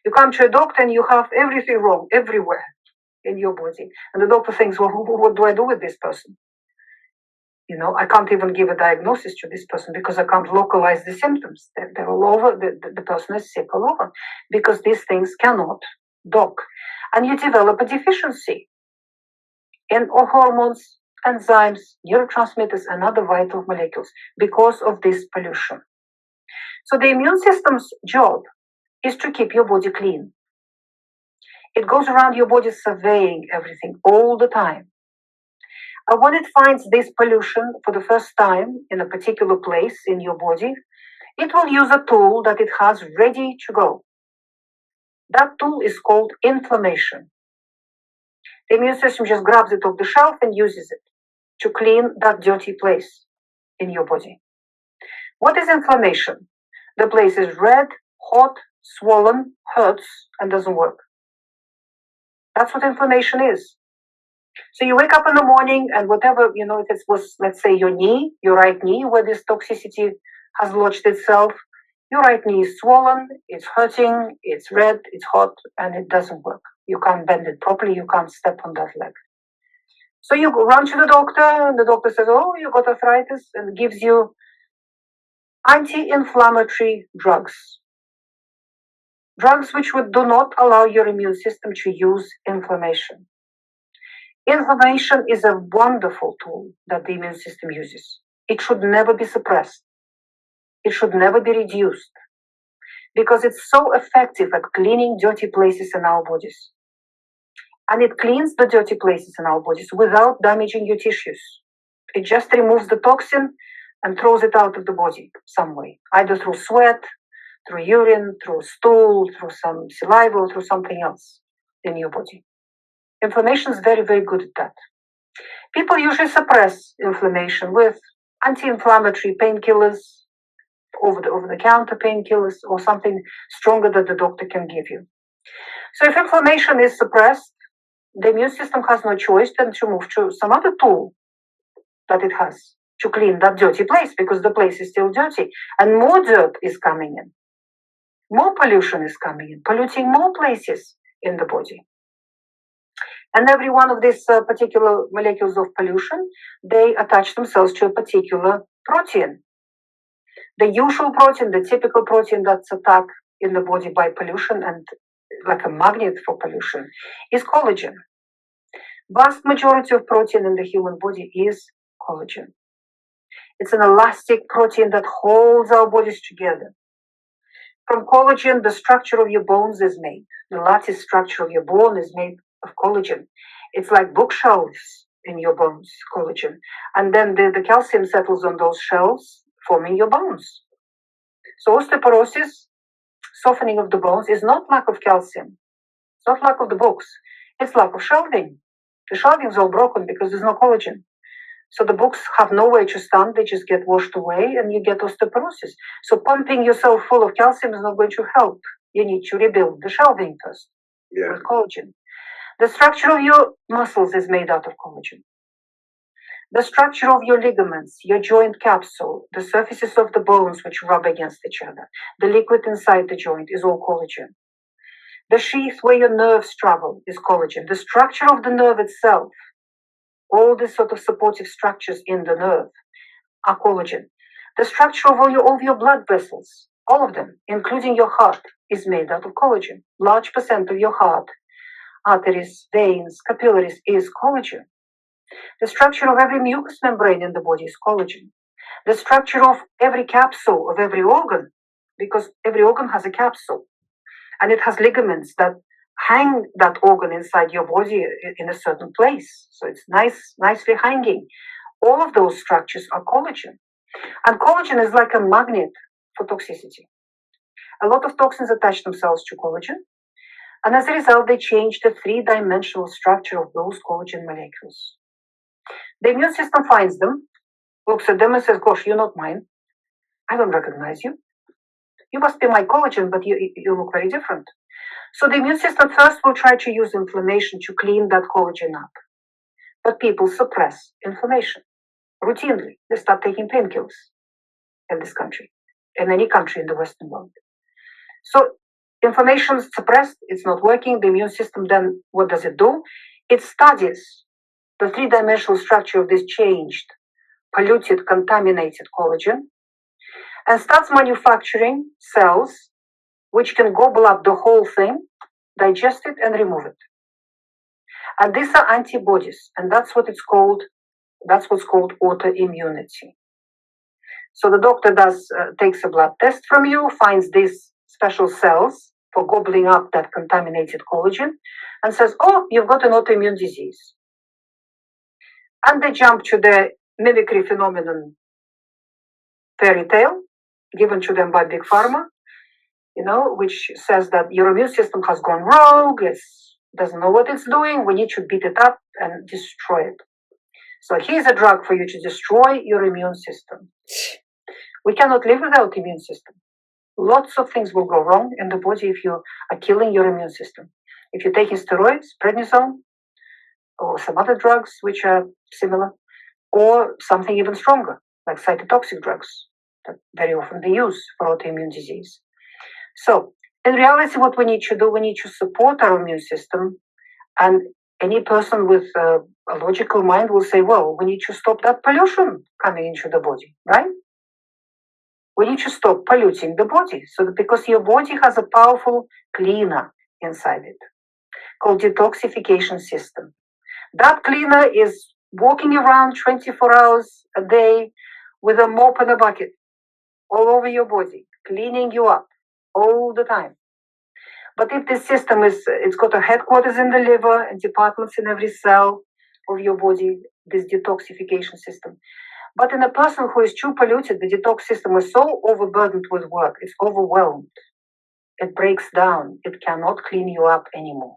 You come to a doctor and you have everything wrong everywhere in your body. And the doctor thinks, well, what do I do with this person? I can't even give a diagnosis to this person because I can't localize the symptoms. They're all over, the person is sick all over because these things cannot dock. And you develop a deficiency in all hormones, enzymes, neurotransmitters, and other vital molecules because of this pollution. So the immune system's job is to keep your body clean. It goes around your body surveying everything all the time. And when it finds this pollution for the first time in a particular place in your body, it will use a tool that it has ready to go. That tool is called inflammation. The immune system just grabs it off the shelf and uses it to clean that dirty place in your body. What is inflammation? The place is red, hot, swollen, hurts, and doesn't work. That's what inflammation is. So you wake up in the morning and whatever, if it was, let's say, your knee, your right knee, where this toxicity has lodged itself, your right knee is swollen, it's hurting, it's red, it's hot, and it doesn't work. You can't bend it properly, you can't step on that leg. So you run to the doctor, and the doctor says, oh, you got arthritis, and gives you anti-inflammatory drugs. Drugs which do not allow your immune system to use inflammation. Inflammation is a wonderful tool that the immune system uses. It should never be suppressed. It should never be reduced because it's so effective at cleaning dirty places in our bodies. And it cleans the dirty places in our bodies without damaging your tissues. It just removes the toxin and throws it out of the body some way, either through sweat, through urine, through stool, through some saliva, or through something else in your body. Inflammation is very, very good at that. People usually suppress inflammation with anti-inflammatory painkillers, over-the-counter painkillers, or something stronger that the doctor can give you. So if inflammation is suppressed, the immune system has no choice than to move to some other tool that it has to clean that dirty place because the place is still dirty and more dirt is coming in. More pollution is coming in, polluting more places in the body. And every one of these particular molecules of pollution, they attach themselves to a particular protein. The usual protein, the typical protein that's attacked in the body by pollution and like a magnet for pollution, is collagen. Vast majority of protein in the human body is collagen. It's an elastic protein that holds our bodies together. From collagen, the structure of your bones is made. The lattice structure of your bone is made of collagen. It's like bookshelves in your bones, collagen. And then the calcium settles on those shelves, forming your bones. So osteoporosis, softening of the bones, is not lack of calcium. It's not lack of the books. It's lack of shelving. The shelving is all broken because there's no collagen. So the books have nowhere to stand. They just get washed away and you get osteoporosis. So pumping yourself full of calcium is not going to help. You need to rebuild the shelving first with collagen. The structure of your muscles is made out of collagen. The structure of your ligaments, your joint capsule, the surfaces of the bones which rub against each other, the liquid inside the joint is all collagen. The sheath where your nerves travel is collagen. The structure of the nerve itself, all these sort of supportive structures in the nerve are collagen. The structure of all of your blood vessels, all of them, including your heart, is made out of collagen. Large percent of your heart, arteries, veins, capillaries is collagen. The structure of every mucous membrane in the body is collagen. The structure of every capsule of every organ, because every organ has a capsule, and it has ligaments that hang that organ inside your body in a certain place. So it's nicely hanging. All of those structures are collagen. And collagen is like a magnet for toxicity. A lot of toxins attach themselves to collagen, and as a result, they change the three-dimensional structure of those collagen molecules. The immune system finds them, looks at them and says, gosh, you're not mine. I don't recognize you. You must be my collagen, but you look very different. So the immune system first will try to use inflammation to clean that collagen up. But people suppress inflammation routinely. They start taking painkillers in this country, in any country in the Western world. So inflammation is suppressed, it's not working. The immune system then, what does it do? It studies the three-dimensional structure of this changed, polluted, contaminated collagen and starts manufacturing cells which can gobble up the whole thing, digest it and remove it. And these are antibodies, and that's what's called autoimmunity. So the doctor takes a blood test from you, finds these special cells for gobbling up that contaminated collagen and says, oh, you've got an autoimmune disease. And they jump to the mimicry phenomenon fairy tale given to them by Big Pharma, which says that your immune system has gone rogue, it doesn't know what it's doing, we need to beat it up and destroy it. So here's a drug for you to destroy your immune system. We cannot live without immune system. Lots of things will go wrong in the body if you are killing your immune system. If you're taking steroids, prednisone, or some other drugs which are similar, or something even stronger, like cytotoxic drugs that very often they use for autoimmune disease. So, in reality, what we need to do, we need to support our immune system, and any person with a logical mind will say, well, we need to stop that pollution coming into the body, right? We need to stop polluting the body, because your body has a powerful cleaner inside it called detoxification system. That cleaner is walking around 24 hours a day with a mop and a bucket all over your body, cleaning you up all the time. But if this system it's got a headquarters in the liver and departments in every cell of your body, this detoxification system. But in a person who is too polluted, the detox system is so overburdened with work, it's overwhelmed. It breaks down. It cannot clean you up anymore.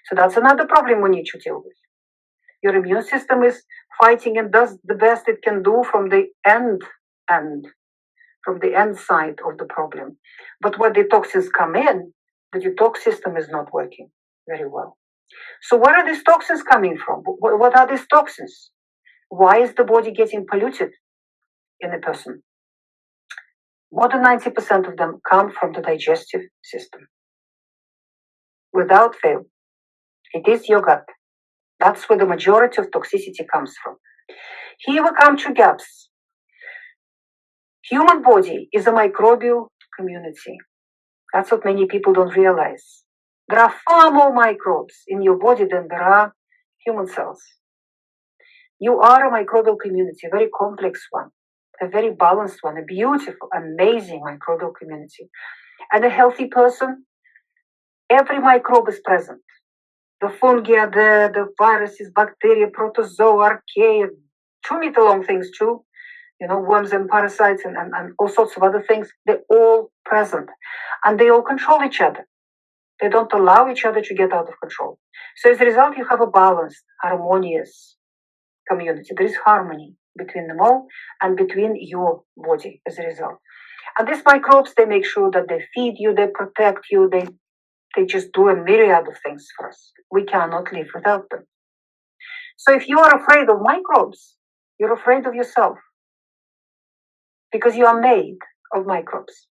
So that's another problem we need to deal with. Your immune system is fighting and does the best it can do from the end side of the problem. But when the toxins come in, the detox system is not working very well. So where are these toxins coming from? What are these toxins? Why is the body getting polluted in a person? More than 90% of them come from the digestive system. Without fail, it is your gut. That's where the majority of toxicity comes from. Here we come to gaps. Human body is a microbial community. That's what many people don't realize. There are far more microbes in your body than there are human cells. You are a microbial community, a very complex one, a very balanced one, a beautiful, amazing microbial community. And a healthy person, every microbe is present. The fungi are there, the viruses, bacteria, protozoa, archaea, 2 meter long things too, worms and parasites and all sorts of other things. They're all present and they all control each other. They don't allow each other to get out of control. So as a result, you have a balanced, harmonious community. There is harmony between them all and between your body as a result. And these microbes, they make sure that they feed you, they protect you, they just do a myriad of things for us. We cannot live without them. So if you are afraid of microbes, you're afraid of yourself because you are made of microbes.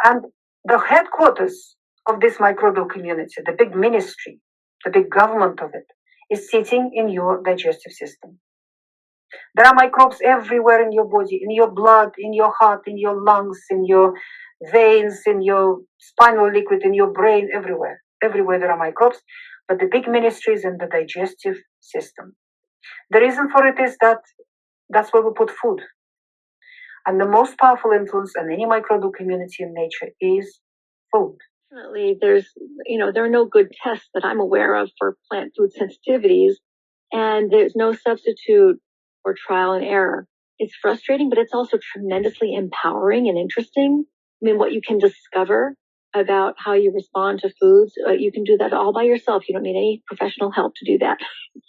And the headquarters of this microbial community, the big ministry, the big government of it, is sitting in your digestive system. There are microbes everywhere in your body, in your blood, in your heart, in your lungs, in your veins, in your spinal liquid, in your brain, everywhere. Everywhere there are microbes, but the big ministry is in the digestive system. The reason for it is that that's where we put food. And the most powerful influence on any microbial community in nature is food. Definitely, there are no good tests that I'm aware of for plant food sensitivities, and there's no substitute for trial and error. It's frustrating, but it's also tremendously empowering and interesting. I mean, what you can discover about how you respond to foods, you can do that all by yourself. You don't need any professional help to do that.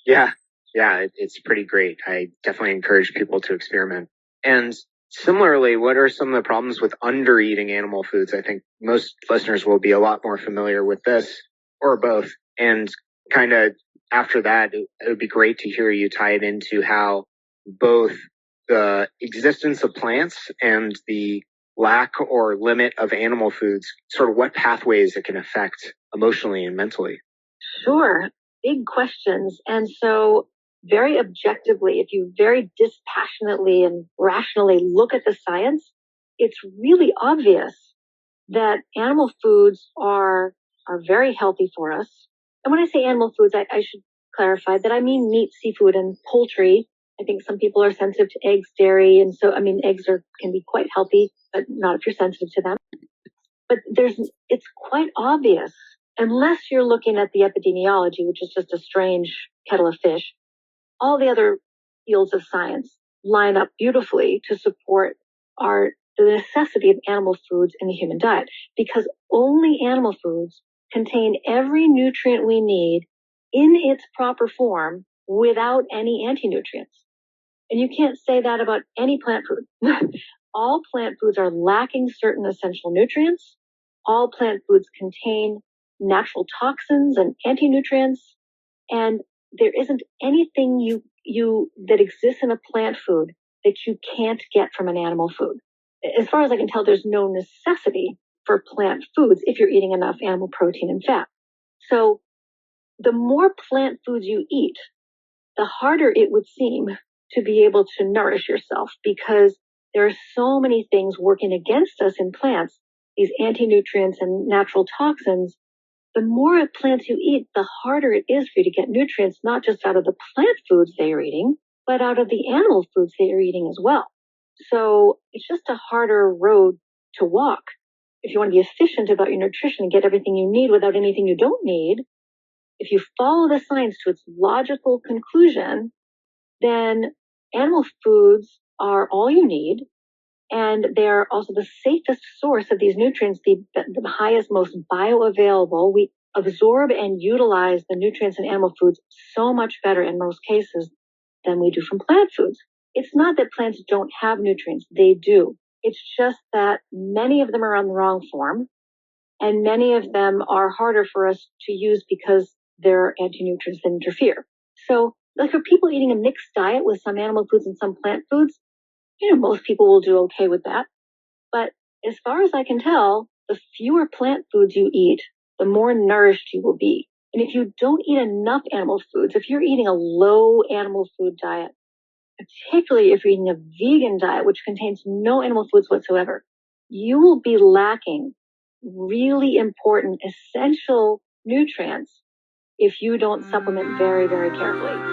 Yeah, it's pretty great. I definitely encourage people to experiment. And similarly, what are some of the problems with under-eating animal foods? I think most listeners will be a lot more familiar with this, or both. And kind of after that, it would be great to hear you tie it into how both the existence of plants and the lack or limit of animal foods, sort of what pathways it can affect emotionally and mentally. Sure. Big questions. And so very objectively, if you very dispassionately and rationally look at the science, it's really obvious that animal foods are very healthy for us. And when I say animal foods, I should clarify that I mean meat, seafood, and poultry. I think some people are sensitive to eggs, dairy, and so, eggs can be quite healthy, but not if you're sensitive to them. But it's quite obvious, unless you're looking at the epidemiology, which is just a strange kettle of fish. All the other fields of science line up beautifully to support the necessity of animal foods in the human diet, because only animal foods contain every nutrient we need in its proper form without any anti-nutrients. And you can't say that about any plant food. All plant foods are lacking certain essential nutrients. All plant foods contain natural toxins and anti-nutrients. And there isn't anything that exists in a plant food that you can't get from an animal food. As far as I can tell, there's no necessity for plant foods if you're eating enough animal protein and fat. So the more plant foods you eat, the harder it would seem to be able to nourish yourself, because there are so many things working against us in plants, these anti-nutrients and natural toxins. The more plants you eat, the harder it is for you to get nutrients, not just out of the plant foods that you're eating, but out of the animal foods that you're eating as well. So it's just a harder road to walk. If you want to be efficient about your nutrition and get everything you need without anything you don't need, if you follow the science to its logical conclusion, then animal foods are all you need. And they're also the safest source of these nutrients, the highest, most bioavailable. We absorb and utilize the nutrients in animal foods so much better in most cases than we do from plant foods. It's not that plants don't have nutrients. They do. It's just that many of them are on the wrong form, and many of them are harder for us to use because they're anti-nutrients that interfere. So, like for people eating a mixed diet with some animal foods and some plant foods, most people will do okay with that. But as far as I can tell, the fewer plant foods you eat, the more nourished you will be. And if you don't eat enough animal foods, if you're eating a low animal food diet, particularly if you're eating a vegan diet, which contains no animal foods whatsoever, you will be lacking really important, essential nutrients if you don't supplement very, very carefully.